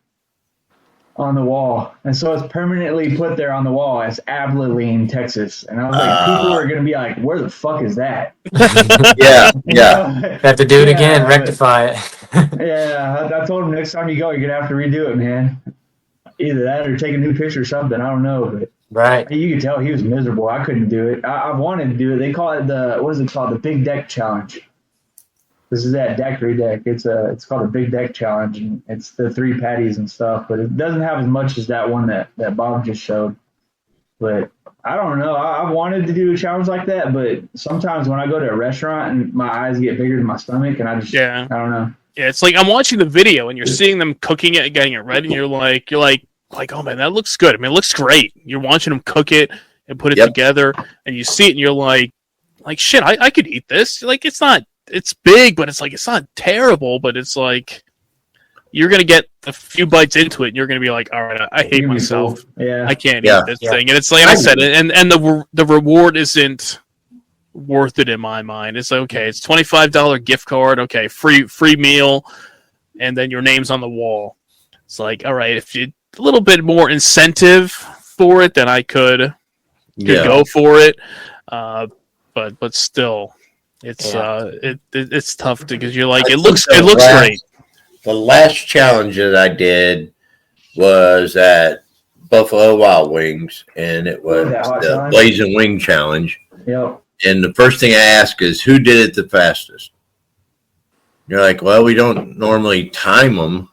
on the wall, and so it's permanently put there on the wall as Abilene, Texas. And I was like, people are gonna be like, "Where the fuck is that?" Yeah. You Yeah. know? Have to do it again, but- rectify it. Yeah, I told him next time you go, you're gonna have to redo it, man. Either that or take a new picture or something. I don't know, but Right. you could tell he was miserable. I couldn't do it. I wanted to do it. They call it what is it called? The Big Deck Challenge. This is that daiquiri deck. It's called a Big Deck Challenge, and it's the 3 patties and stuff. But it doesn't have as much as that one that Bob just showed. But I don't know. I wanted to do a challenge like that, but sometimes when I go to a restaurant and my eyes get bigger than my stomach, and I don't know. Yeah, it's like I'm watching the video and you're seeing them cooking it and getting it ready, and you're like, oh man, that looks good. I mean, it looks great. You're watching them cook it and put it together, and you see it, and you're like shit, I could eat this. Like, it's big, but it's like it's not terrible, but it's like you're gonna get a few bites into it, and you're gonna be like, all right, I hate myself. Yeah, I can't eat this thing, and it's like I said, and the reward isn't worth it in my mind. It's like, okay, it's $25 gift card, okay, free meal, and then your name's on the wall. It's like, all right, if you a little bit more incentive for it, then I could go for it. But still, it's it's tough because you're like, it looks great. The last challenge that I did was at Buffalo Wild Wings, and it was the Blazing Wing Challenge. Yep. And the first thing I ask is, who did it the fastest? You're like, well, we don't normally time them.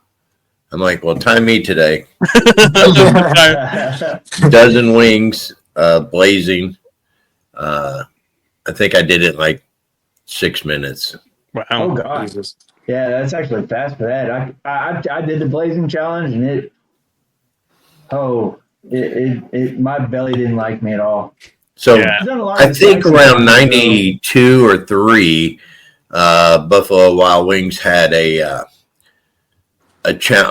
I'm like, well, time me today. Dozen wings, blazing. I think I did it in like 6 minutes. Wow. Oh, God. Jesus. Yeah, that's actually fast for that. I did the blazing challenge, and my belly didn't like me at all. So I think around 92 or 3, Buffalo Wild Wings had a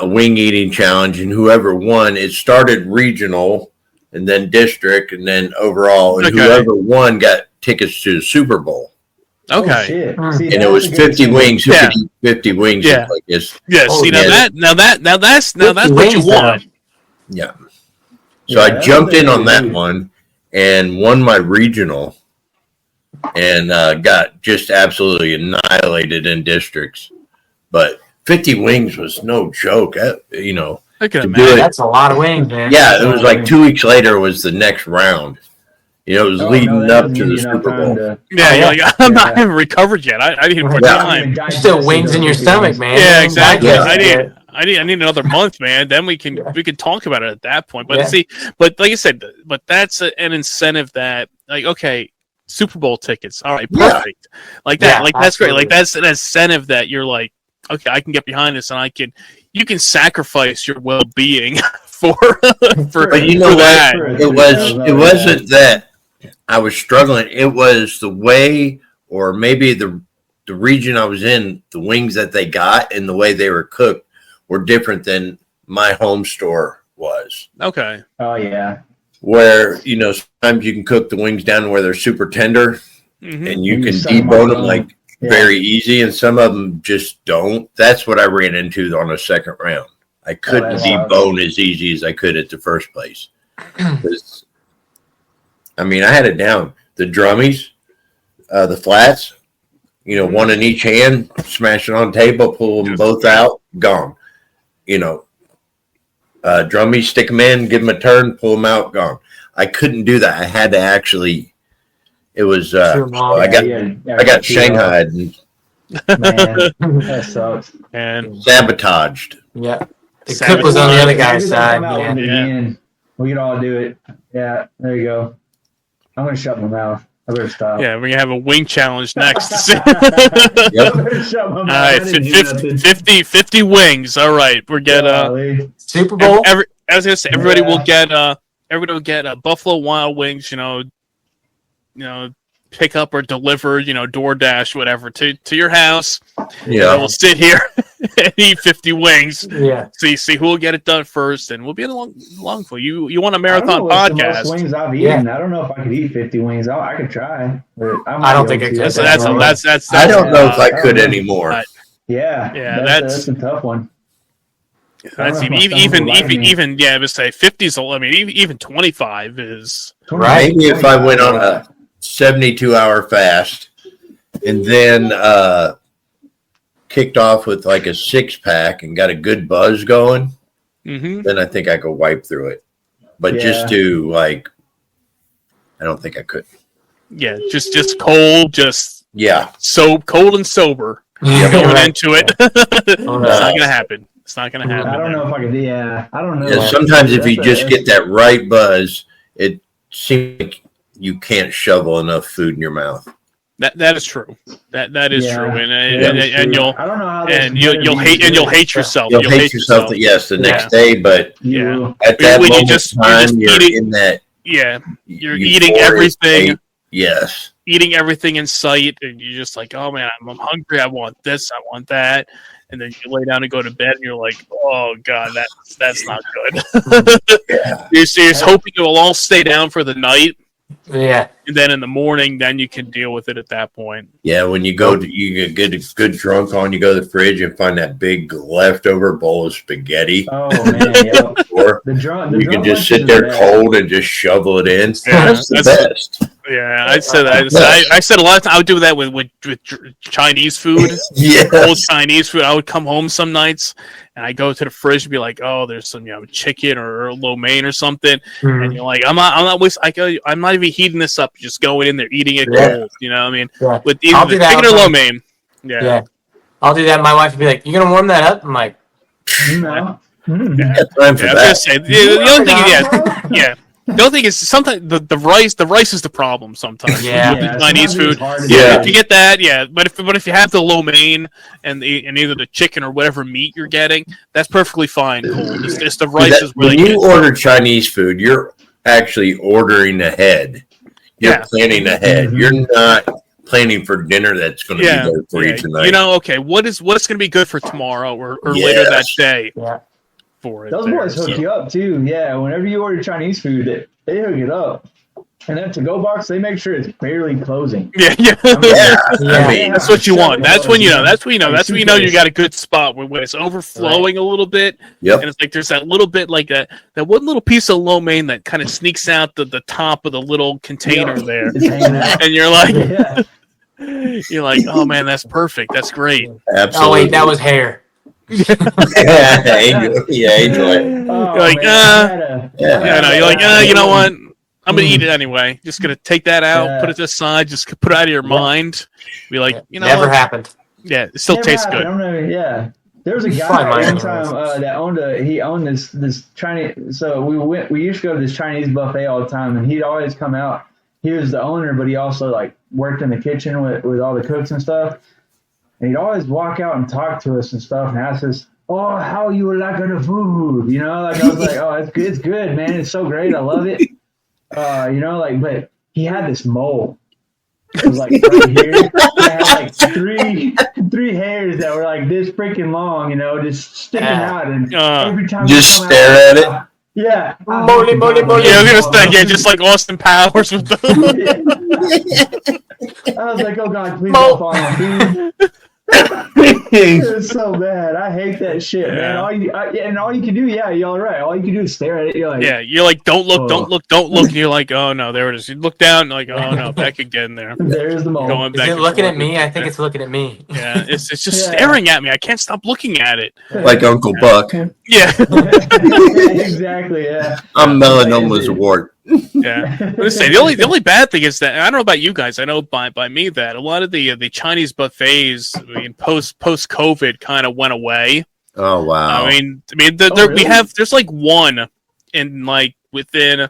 wing eating challenge, and whoever won, it started regional and then district and then overall, and whoever won got tickets to the Super Bowl. Okay. Oh, see, and it was 50 wings. Who could eat 50 wings? Yeah. Like this. Yeah. See, now that's what you want. Yeah. So I jumped in on that one and won my regional, and got just absolutely annihilated in districts. But 50 wings was no joke. You know, that's a lot of wings, man. Yeah, it was like 2 weeks later was the next round. You know, it was leading up to the Super Bowl. I'm not even recovered yet. I need more time. Still wings in your stomach, man. Yeah, exactly. I need another month, man. Then we can talk about it at that point. But but like I said, but that's an incentive that, like, okay, Super Bowl tickets. All right, perfect. Like that. Like that's great. Like that's an incentive that you're like, okay, I can get behind this, and you can sacrifice your well-being for but you know that. It wasn't that I was struggling. It was the way, or maybe the region I was in, the wings that they got and the way they were cooked were different than my home store was. Okay. Oh, yeah. Where, you know, sometimes you can cook the wings down to where they're super tender, and you can debone them like very easy, and some of them just don't. That's what I ran into on the second round. I couldn't debone as easy as I could at the first place. I mean, I had it down. The drummies, the flats, you know, one in each hand, smash it on the table, pull them both out, gone. You know, drummies, stick them in, give them a turn, pull them out, gone. I couldn't do that. I had to actually. It was. I got shanghaied. Man, that sucks. And sabotaged. Yeah. The cook was on the other guy's side. We can all do it. Yeah, there you go. I'm going to shut my mouth. I better stop. Yeah, we're going to have a wing challenge next. Yep. All right, 50 wings. All right, we're getting Super Bowl. I was going to say everybody will get Buffalo Wild Wings. You know, pick up or deliver. You know, DoorDash, whatever, to your house. Yeah, we'll sit here and eat 50 wings. Yeah. See who will get it done first, and we'll be in a long for you. You want a marathon podcast? The most wings I've eaten. I don't know if I could eat 50 wings. I could try. But I don't think I could. That's I don't know if I could anymore. That's a tough one. That's even I would say 50s. I mean, even 25 is right. Maybe if I went on a 72-hour fast and then kicked off with like a 6-pack and got a good buzz going, then I think I could wipe through it. But just to like, I don't think I could. Yeah, just cold, so cold and sober going into it. It's not gonna happen. It's not gonna happen. I don't know if I could. Yeah, I don't know. Yeah, sometimes if you just get that right buzz, it seems like you can't shovel enough food in your mouth. That is true. That is true, and true. I don't know how you'll hate yourself. You'll hate yourself. Yes, the next day, but at that when moment you're just you're eating, in that. Yeah, you're eating everything. State. Yes. Eating everything in sight, and you're just like, oh man, I'm hungry. I want this. I want that. And then you lay down and go to bed, and you're like, oh god, that's not good. You're hoping it will all stay down for the night. Yeah. And then in the morning, then you can deal with it at that point. Yeah, when you you get a good drunk on, you go to the fridge and find that big leftover bowl of spaghetti. Oh man, yeah. Or you can just sit there cold and just shovel it in. Yeah, that's the best. Yeah, I said a lot of times I would do that with Chinese food. Yeah, cold Chinese food. I would come home some nights and I go to the fridge and be like, oh, there's some chicken or lo mein or something, and you're like, I'm not even heating this up. Just going in there, eating it cold. You know what I mean? Yeah. With either the chicken or lo mein. Yeah. I'll do that. My wife would be like, "You gonna warm that up?" I'm like, "No." Yeah, time for that. I was gonna say the only thing, the only thing is sometimes the rice is the problem sometimes. Yeah. With the Chinese food. Yeah. If you get that, but if you have the lo mein and either the chicken or whatever meat you're getting, that's perfectly fine. Cold. It's the rice is really when good. you order Chinese food, you're actually ordering ahead. You're planning ahead. You're not planning for dinner that's going to be there for you tonight. You know, okay, what's going to be good for tomorrow or later that day? Yeah. For it. Those boys hook you up too. Yeah, whenever you order Chinese food, they hook it up. And then to-go box, they make sure it's barely closing. Yeah. I mean, that's what you want. That's when you know. That's when you know you got a good spot when it's overflowing a little bit. Yep. And it's like there's that little bit like that one little piece of lo mein that kind of sneaks out the top of the little container there, and you're like, you're like, oh man, that's perfect. That's great. Absolutely. Oh wait, that was hair. Angel. You're like, you're like, you know what? I'm gonna eat it anyway. Just gonna take that out, put it to the side, just put it out of your mind. Be like, you know, never happened. Yeah, it still tastes good. There was a guy one time that owned this Chinese. So we used to go to this Chinese buffet all the time, and he'd always come out. He was the owner, but he also like worked in the kitchen with all the cooks and stuff. And he'd always walk out and talk to us and stuff, and ask us, "Oh, how you liking the food?" You know, like I was like, "Oh, it's good, man. It's so great. I love it." You know, like, but he had this mole. It was like right here. It had like three hairs that were like this freaking long, you know, just sticking out. And every time just stare at it. Yeah. Molly. Yeah, I was gonna say, just like Austin Powers with the. I was like, oh God, please don't fall on me. It was so bad. I hate that shit, man. All you can do, you're right. All you can do is stare at it. You're like, you're like, don't look. And you're like, oh no, there it is. You look down, and like, oh no, back again there. There's the mole. Is it looking at me? I think it's looking at me. Yeah, it's just staring at me. I can't stop looking at it. Like Uncle Buck. Yeah. Exactly. Yeah. I'm melanoma's wart. Yeah. Let's say the only bad thing is that I don't know about you guys. I know by me that a lot of the Chinese buffets, I mean, post COVID kind of went away. Oh wow. I mean, really? there's like one in like within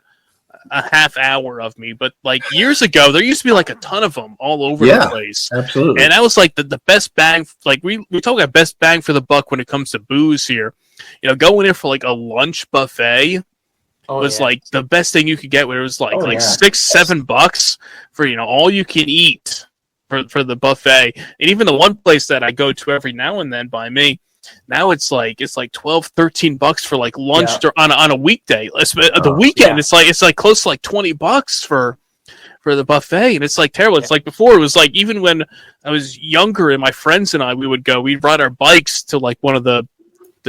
a half hour of me, but like years ago there used to be like a ton of them all over the place. Absolutely. And that was like the best bang. Like we talk about best bang for the buck when it comes to booze here. You know, going in for like a lunch buffet. Was like the best thing you could get, where it was like $6-7 for all you can eat for the buffet. And even the one place that I go to every now and then by me, now it's like $12-13 for like lunch on a weekday. The weekend it's like close to like $20 for the buffet, and it's like terrible. It's like before it was like, even when I was younger and my friends and we'd ride our bikes to like one of the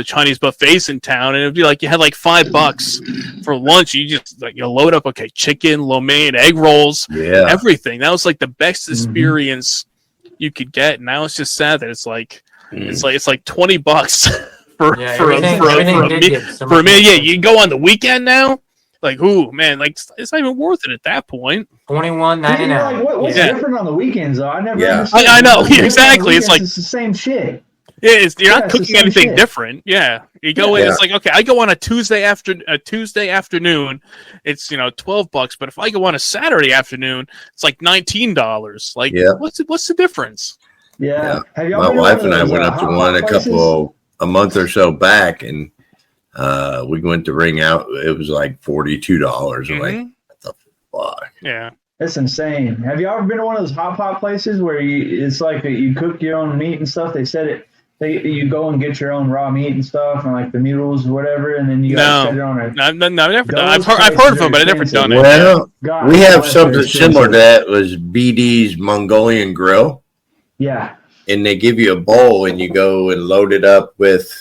Chinese buffets in town, and it'd be like you had like $5 for lunch. You just like load up chicken, lo mein, egg rolls, everything. That was like the best experience you could get. And now it's just sad that it's like it's like $20 for a meal. Yeah, you can go on the weekend now. Like, ooh, man, like it's not even worth it at that point. $21.99. What's different on the weekends though? I never. I know exactly. It's like it's the same shit. You're not it's the cooking same anything shit. different. Yeah, you go in. Yeah. It's like, okay, I go on a Tuesday afternoon. It's $12, but if I go on a Saturday afternoon, it's like $19. Like, Yeah. what's the difference? Yeah. Have y'all My been to wife one and of I those, went up to hot one pot a month or so back, and we went to ring out. It was like $42. I'm like, Mhm. what the fuck? Yeah. That's insane. Have you ever been to one of those hot pot places where it's like you cook your own meat and stuff? They said it. You go and get your own raw meat and stuff, and like the mules or whatever, and then you got to set it on a. No, I've never done. Those I've heard of places them, but I've are never done it. Well, God we have bless, they're something similar to expensive. that. Was BD's Mongolian Grill, Yeah. and they give you a bowl, and you go and load it up with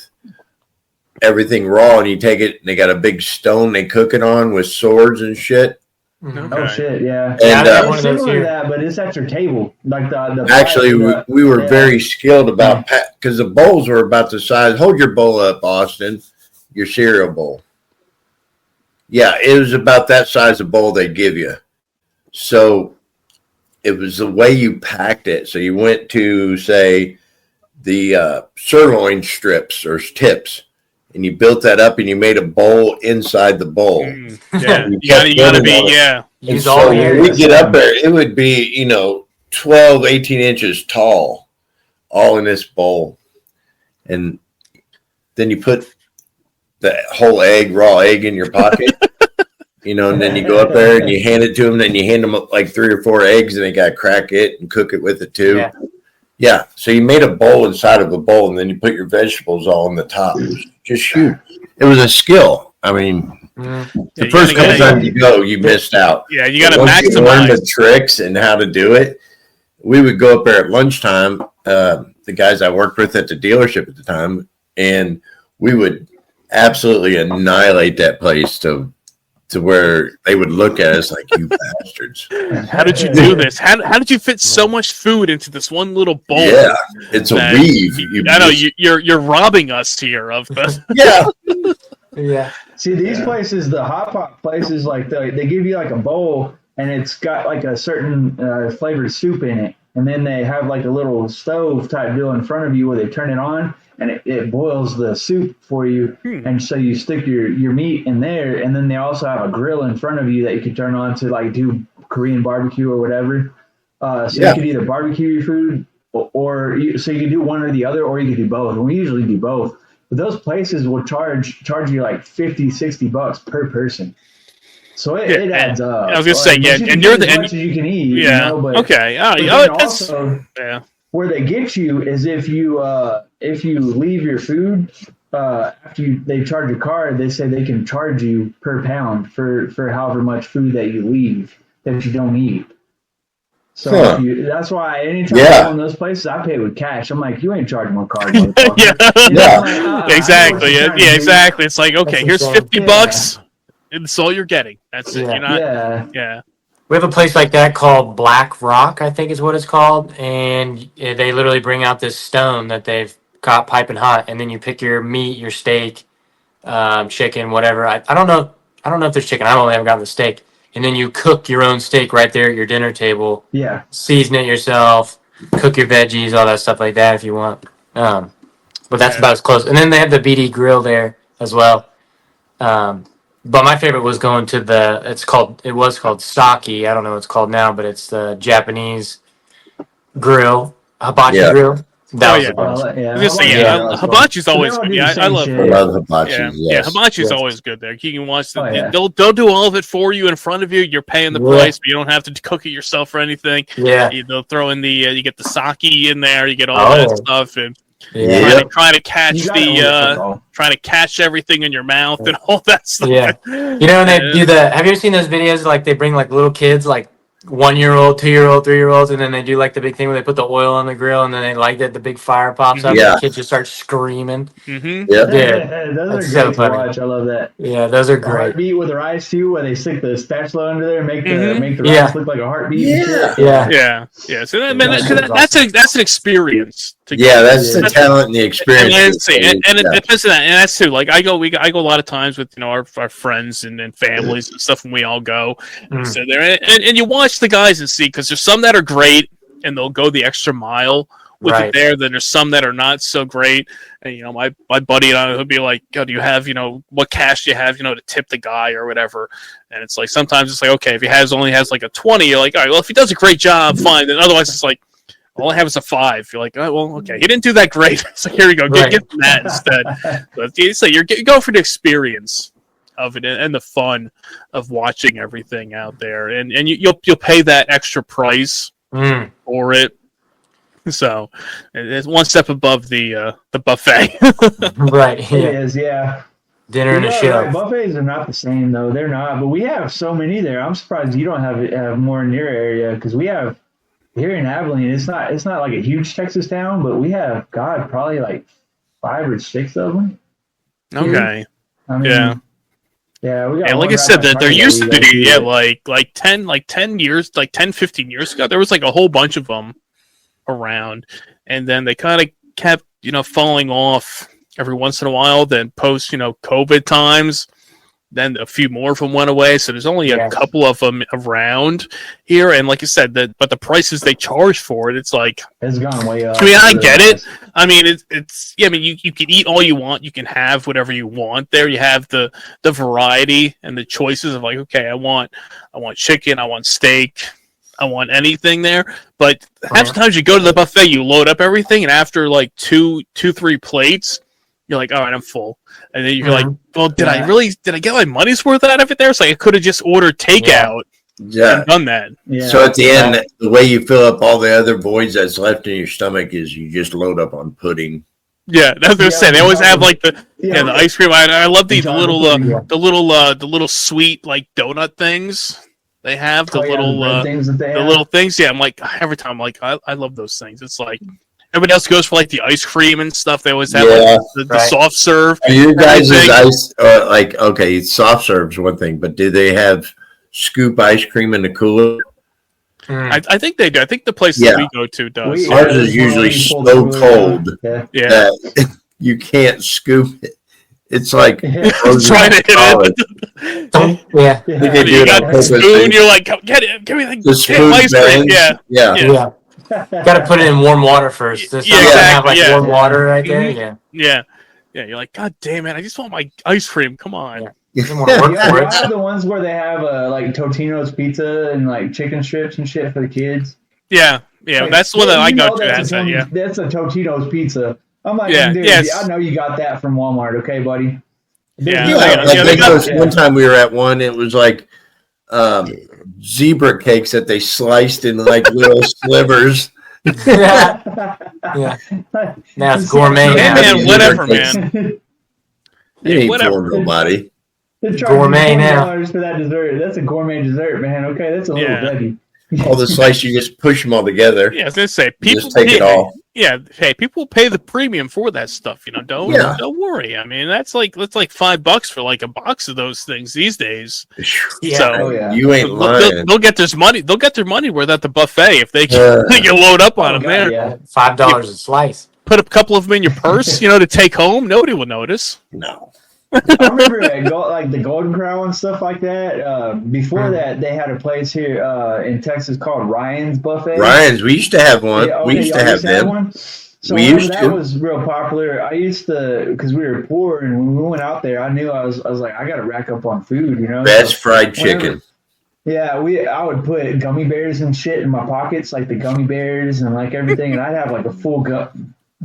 everything raw, and you take it, and they got a big stone they cook it on with swords and shit. Mhm. Oh Okay. shit! Yeah. Yeah, And I have It's one of those similar to here. that, but it's at your table. Like the actually, we were yeah. very skilled about because the bowls were about the size. Hold your bowl up, Austin. Your cereal bowl. Yeah, it was about that size of bowl they give you. So it was the way you packed it. So you went to say the sirloin strips or tips, and you built that up, and you made a bowl inside the bowl. Yeah, You you gotta kept be. building on it. Yeah. And Use so all the when we areas. get up there, it would be 12, 18 inches tall, all in this bowl, and then you put the whole raw egg in your pocket. And then you go up there and you hand it to them. Then you hand them like 3 or 4 eggs, and they got to crack it and cook it with it too. Yeah. So you made a bowl inside of a bowl, and then you put your vegetables all on the top. It was just huge. It was a skill. I mean, the first couple times you go, you missed out. Yeah, you got to Once you learn maximize. the tricks and how to do it. We would go up there at lunchtime. The guys I worked with at the dealership at the time, and we would absolutely annihilate that place to where they would look at us like, you bastards. How did you do this? How did you fit so much food into this one little bowl? Yeah, it's a that- weave. I know you're robbing us here of the. Yeah. Yeah. See, these places, the hot pot places, like they give you like a bowl, and it's got like a certain flavored soup in it, and then they have like a little stove type deal in front of you where they turn it on, and it boils the soup for you, and so you stick your meat in there, and then they also have a grill in front of you that you can turn on to like do Korean barbecue or whatever. So you could either barbecue your food, so you can do one or the other, or you can do both. And we usually do both. But those places will charge you like $50-$60 per person. So it adds up. I was gonna say, But yeah, you and can you're get the as much as you can eat. yeah. But Okay. Oh, then that's also, yeah. where they get you is if you leave your food after they charge your card, they say they can charge you per pound for however much food that you leave that you don't eat. So that's why anytime I go in those places, I pay with cash. I'm like, you ain't charging my card, motherfucker. Exactly. Yeah, exactly. It's like, okay, here's $50. It's all you're getting. That's it. You're not. Yeah. We have a place like that called Black Rock, I think is what it's called, and they literally bring out this stone that they've got piping hot, and then you pick your meat, your steak, chicken, whatever. I don't know if there's chicken. I only haven't gotten the steak. And then you cook your own steak right there at your dinner table. Yeah. Season it yourself. Cook your veggies, all that stuff like that if you want. But that's about as close. And then they have the BD grill there as well. But my favorite was going to it was called Saki. I don't know what it's called now, but it's the Japanese grill, hibachi grill. That was the best. Hibachi's always good. Yeah, I love hibachi. Yeah, hibachi's always good there. You can watch they'll do all of it for you in front of you. You're paying the price, but you don't have to cook it yourself or anything. Yeah, they'll throw in you get the sake in there. You get all that stuff, and trying to catch trying to catch everything in your mouth and all that stuff. Yeah, when they do have you ever seen those videos like they bring like little kids like 1-year-old, 2-year-old, 3-year-olds, and then they do like the big thing where they put the oil on the grill and then they light it, the big fire pops up, and the kids just start screaming. Those are great to watch. I love that. Yeah, those are great. Heartbeat with the rice too, where they stick the spatula under there and make the rice look like a heartbeat. Yeah. So that's an experience. That's the talent and the experience. And it depends on that, and that's too. Like I go a lot of times with our friends and families and stuff, and we all go and sit there and you watch the guys and see, because there's some that are great and they'll go the extra mile with it there. Then there's some that are not so great. And, you know, my buddy and I will be like, oh, do you have, you know, what cash do you have, you know, to tip the guy or whatever? And it's like, sometimes it's like, okay, if he only has like a 20, you're like, all right, well, if he does a great job, fine. Then otherwise it's like, all I have is a 5. You're like, oh, well, okay, he didn't do that great. So here we go, get that instead. But it's like, you're going for the experience of it and the fun of watching everything out there. And you'll pay that extra price for it. So it's one step above the buffet. Right. Yeah. It is, yeah. Dinner and a show. Right. Buffets are not the same though. They're not. But we have so many there. I'm surprised you don't have more in your area because we have here in Abilene. It's not like a huge Texas town, but we have probably like 5 or 6 of them. Okay. I mean, yeah. We got and like I said, that there used to be like 10 years, like 10, 15 years ago, there was like a whole bunch of them around, and then they kind of kept, you know, falling off every once in a while. Then post, you know, COVID times, then a few more of them went away. So there's only a couple of them around here. And like I said, but the prices they charge for it, it's like, it's gone way up. I mean, I get it. I mean, it's I mean, you can eat all you want. You can have whatever you want there. You have the variety and the choices of like, okay, I want chicken, I want steak, I want anything there. But half the times you go to the buffet, you load up everything, and after like 2-3 plates, you're like, all right, I'm full. And then you're like, well, did I get my money's worth out of it there? It's like I could have just ordered takeout and done that. Yeah. So at the end, the way you fill up all the other voids that's left in your stomach is you just load up on pudding. Yeah, that's what I was saying. They always have like the ice cream. I love these the little sweet like donut things. They have the little things. Yeah, I'm like, every time I'm like, I love those things. It's like everybody else goes for like the ice cream and stuff. They always have like the soft serve. Are you guys' ice like, okay, soft serve's one thing, but do they have scoop ice cream in the cooler? I think they do. I think the place that we go to does. Ours is usually so cold that you can't scoop it. It's like trying to hit it. You got the spoon. You're like, get it. Give me the spoon. Ice cream. Yeah. Got to put it in warm water first. Does have like warm water right there? Yeah. You're like, God damn it! I just want my ice cream. Come on. Yeah. You have the ones where they have like Totino's pizza and like chicken strips and shit for the kids. Yeah, like, that's the one that I go to. That's a Totino's pizza. I'm like, dude, I know you got that from Walmart, okay, buddy? One time we were at one, it was like zebra cakes that they sliced in like little slivers. Now it's gourmet. Man, whatever, man. Whatever, nobody. Gourmet now. For that dessert. That's a gourmet dessert, man. Okay, that's a little Dougie. All the slice, you just push them all together. Yeah, I was gonna say people just take it all. Yeah, hey, people pay the premium for that stuff. You know, don't worry. I mean, that's like $5 for like a box of those things these days. So you ain't lying. They'll get their money. They'll get their money worth at the buffet if they can load up on them there. Yeah, $5 a slice. Put a couple of them in your purse, to take home. Nobody will notice. No. I remember like the Golden Crown and stuff like that. Before that, they had a place here in Texas called Ryan's Buffet. Ryan's, we used to have one. We used to have them. One? So that was real popular. I used to, because we were poor, and when we went out there, I knew I was like, I got to rack up on food, Best fried chicken. Yeah, I would put gummy bears and shit in my pockets, like the gummy bears and like everything, and I'd have like a full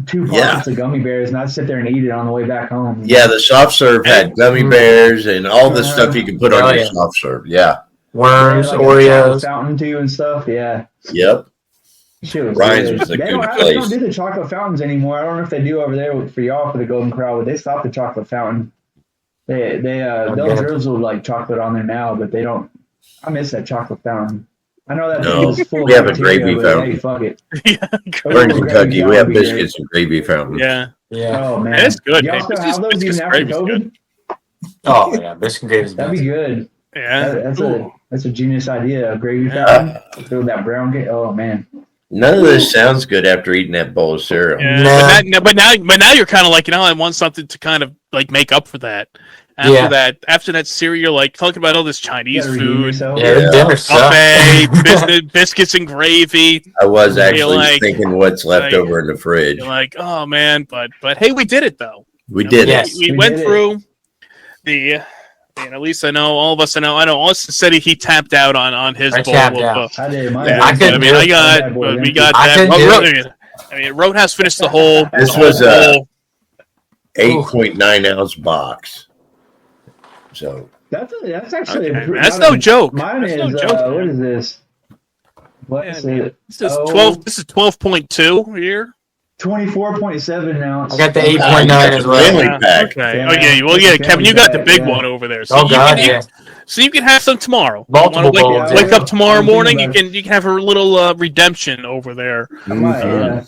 2 pockets of gummy bears, and I'd sit there and eat it on the way back home. Yeah, the soft serve had gummy bears and all the stuff you can put on your soft serve. Yeah. Worms, like Oreos. Fountain too and stuff, yeah. Yep. Ryan's was a good place. They don't do the chocolate fountains anymore. I don't know if they do over there for y'all for the Golden Crown, but they stopped the chocolate fountain. They'll drizzle like chocolate on there now, but they don't. I miss that chocolate fountain. I know that thing is full. We have a gravy fountain. Hey, fuck it. We're in Kentucky. We have biscuits and gravy fountain. Yeah. Oh man, it's good. Y'all still have those even after COVID? Oh yeah, biscuit gravy. That'd be good. Yeah, that's a genius idea. A gravy fountain. Throw that brown gate. Oh man. None of this sounds good after eating that bowl of cereal. Yeah, but now you're kind of like, I want something to kind of like make up for that. After that cereal, like talking about all this Chinese food, Yeah, dinner sucked. buffet, biscuits and gravy. I was actually thinking what's left over in the fridge. You're like, oh man, but hey, we did it though. We did it. We went through the. And at least I know all of us. I know Austin said he tapped out on his bowl. Tapped out. I did. We got that. I mean, Roadhouse finished the whole. This was a 8.9 ounce box. So that's actually that's no joke. Mine that's is no joke, what is this? What's it? This is 12. This is 12.2 here. 24.7 ounce. I got the 8.9 as well. Okay. Kevin, you got the big one over there. So so you can have some tomorrow. Multiple bowls. Wake up tomorrow morning. You can have a little redemption over there. And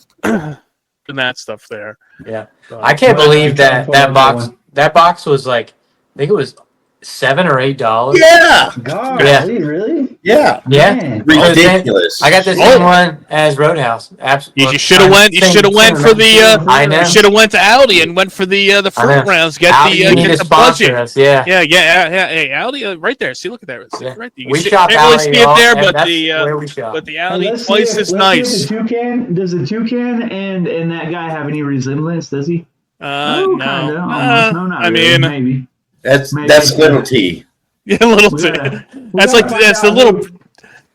that stuff there. Yeah. I can't believe that box was like, I think it was $7 or $8. Yeah. God, yeah. Really? Yeah. Yeah. Man. Ridiculous. I got the same one as Roadhouse. Absolutely. You should have went. You should have went for the. I know. You should have went to Aldi and went for the fruit rounds. Get the budget. Us, yeah. Hey, Aldi, right there. See, look at that. See, right there. We shop Aldi. Aldi. See it there, but the Aldi twice as nice. Does the toucan and that guy have any resemblance? Does he? No. No, not really. Maybe. That's little T. Yeah, little T. That's the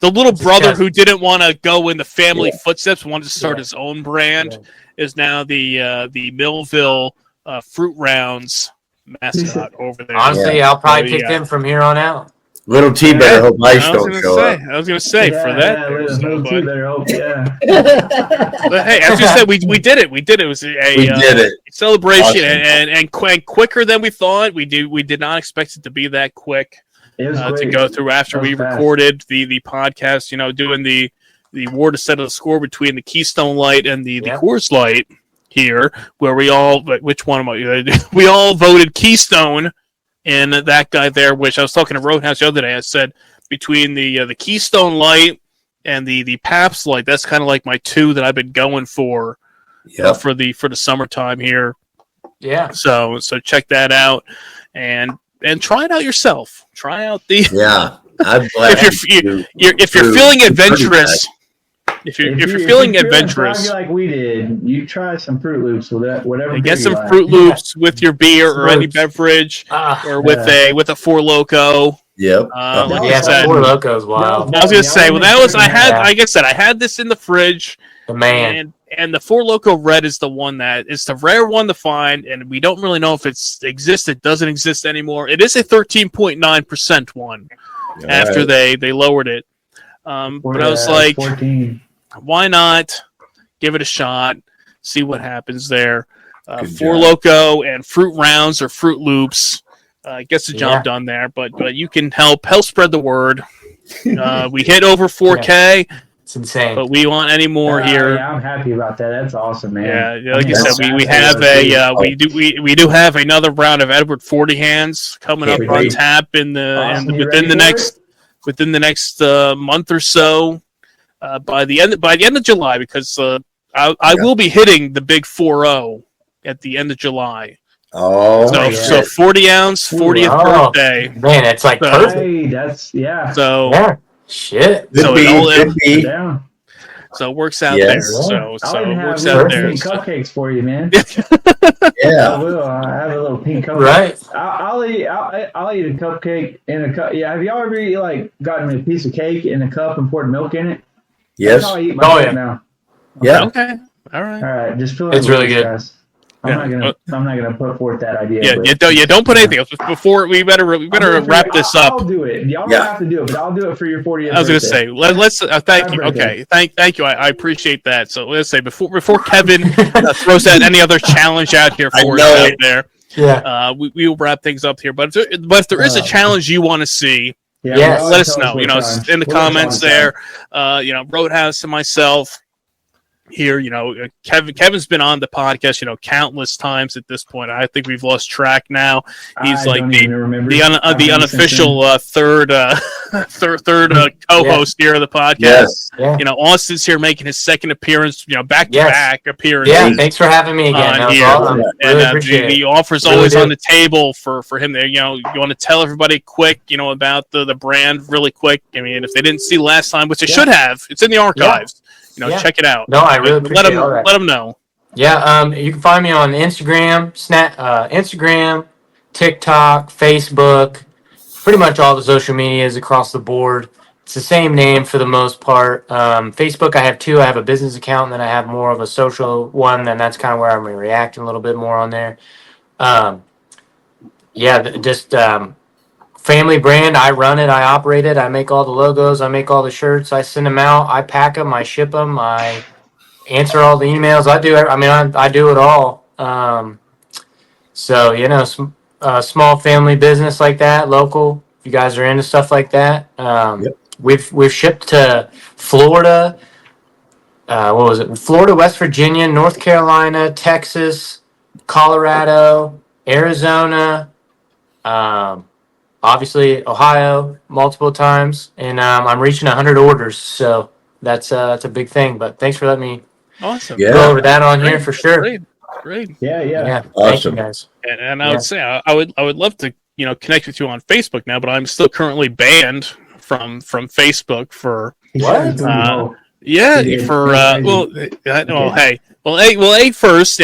little brother who didn't want to go in the family footsteps, wanted to start his own brand, is now the Millville Fruit Rounds mascot over there. Honestly, I'll probably pick them from here on out. Little T better hope ice don't show up. I was going to say for that. Little T better hope, But hey, as you said, we did it. We did it. It was a celebration, awesome. and quicker than we thought. We did not expect it to be that quick to go through after we recorded the podcast. You know, doing the war to settle the score between the Keystone Light and the Coors Light here, where we all we all voted Keystone. And that guy there, which I was talking to Roadhouse the other day, I said between the Keystone Light and the Pabst Light, that's kind of like my two that I've been going for for the summertime here. Yeah. So check that out and try it out yourself. Try out the I'm glad if you're feeling adventurous. If you're feeling adventurous, like we did, you try some Froot Loops with that, whatever. Get some Froot Loops with your beer or any beverage, or with a Four Loko. Yep. Like I said, Four Lokos. Wow. I was gonna say, I had this in the fridge. The man. And the Four Loko Red is the one that is the rare one to find, and we don't really know if it doesn't exist anymore. It is a 13.9% one after they lowered it. But I was like, 14. Why not give it a shot, see what happens there. Four Loko and Fruit Rounds or Froot Loops gets the job done there, but you can help spread the word. We hit over 4K. It's insane. But we want any more here. Yeah, I'm happy about that. That's awesome, man. Yeah, like you said, we have we do have another round of Edward 40 hands coming up on tap within the next month or so, by the end of July, because I will be hitting the big 4-0 at the end of July. So 40 ounce, 40th birthday. Man, it's like perfect. Hey, that's shit. So it works out there. So it works out there. Pink cupcakes for you, man. Yeah, I will. I have a little pink cupcake. Right. I'll eat a cupcake in a cup. Yeah. Have y'all ever gotten a piece of cake in a cup and poured milk in it? Yes. That's how I eat my cake now. Yeah. Okay. All right. Just feel it's really good. Guys. I'm not gonna put forth that idea. Don't put anything else. Before we better wrap this up. I'll do it. Y'all don't have to do it, but I'll do it for your 40th. I was gonna say let's thank you. Okay, thank you. I appreciate that. So let's say before Kevin throws out any other challenge out here for us out there. Yeah. We will wrap things up here. But if there is a challenge you want to see, let us know. In the comments there. Roadhouse and myself. here. Kevin's been on the podcast, countless times at this point. I think we've lost track now. He's like the unofficial third co-host here of the podcast. Yes. Yeah. Austin's here making his second appearance, back to back appearance. Yeah, thanks for having me again. That was awesome. Really appreciate the it. offer's always on the table for him there. You want to tell everybody quick, about the brand really quick. I mean, if they didn't see last time, which they should have, it's in the archives. Check it out. No, I really appreciate it. Let them know. Yeah, you can find me on Instagram, Instagram, TikTok, Facebook, pretty much all the social medias across the board. It's the same name for the most part. Facebook, I have two. I have a business account, and then I have more of a social one, and that's kind of where I'm reacting a little bit more on there. Family brand. I run it. I operate it. I make all the logos. I make all the shirts. I send them out. I pack them. I ship them. I answer all the emails. I do. I do it all. Small family business like that, local. If you guys are into stuff like that, we've shipped to Florida. Florida, West Virginia, North Carolina, Texas, Colorado, Arizona. Obviously, Ohio, multiple times, and I'm reaching 100 orders, so that's a big thing. But thanks for letting me go over that on here for sure. Great. Yeah. Awesome. Thank you guys. And I would say I would love to connect with you on Facebook now, but I'm still currently banned from Facebook for What? First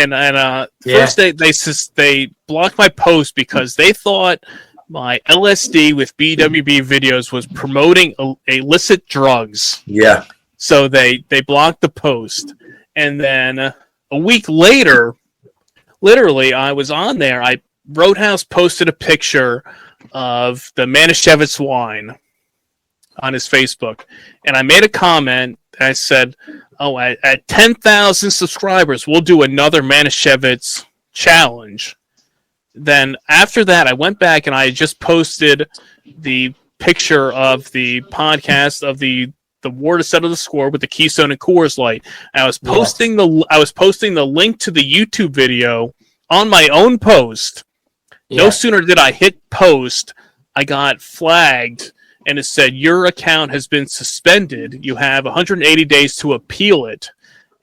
they blocked my post because they thought my LSD with BWB videos was promoting illicit drugs. Yeah. So they blocked the post. And then a week later, literally, I was on there. Roadhouse posted a picture of the Manischewitz wine on his Facebook. And I made a comment. I said, at 10,000 subscribers, we'll do another Manischewitz challenge. Then after that, I went back and I just posted the picture of the podcast of the War to settle the score with the Keystone and Coors Light. And I was posting the link to the YouTube video on my own post. Yeah. No sooner did I hit post, I got flagged, and it said your account has been suspended. You have 180 days to appeal it.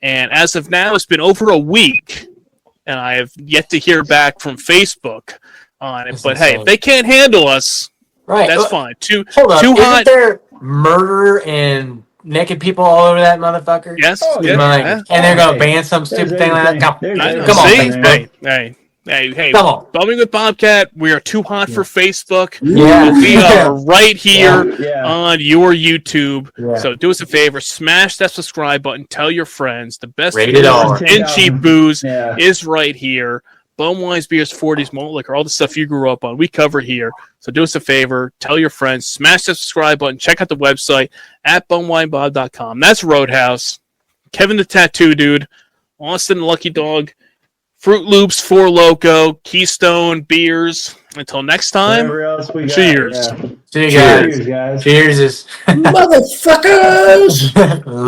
And as of now, it's been over a week. And I have yet to hear back from Facebook on it. But hey, if they can't handle us, that's fine. Too hot. Isn't there murder and naked people all over that motherfucker? Yes. And they're going to ban some stupid thing like that? Come on, Facebook. Hey, come on. Bumming with Bobcat, we are too hot for Facebook. Yeah. We are right here on your YouTube. Yeah. So do us a favor, smash that subscribe button, tell your friends. The best and cheap booze is right here. Bumwines, beers, 40s, malt liquor, all the stuff you grew up on, we cover here. So do us a favor, tell your friends, smash that subscribe button, check out the website at bumwinebob.com. That's Roadhouse, Kevin the Tattoo Dude, Austin the Lucky Dog, Froot Loops, Four Loko, Keystone, beers. Until next time, cheers. See you guys. Cheers. Motherfuckers!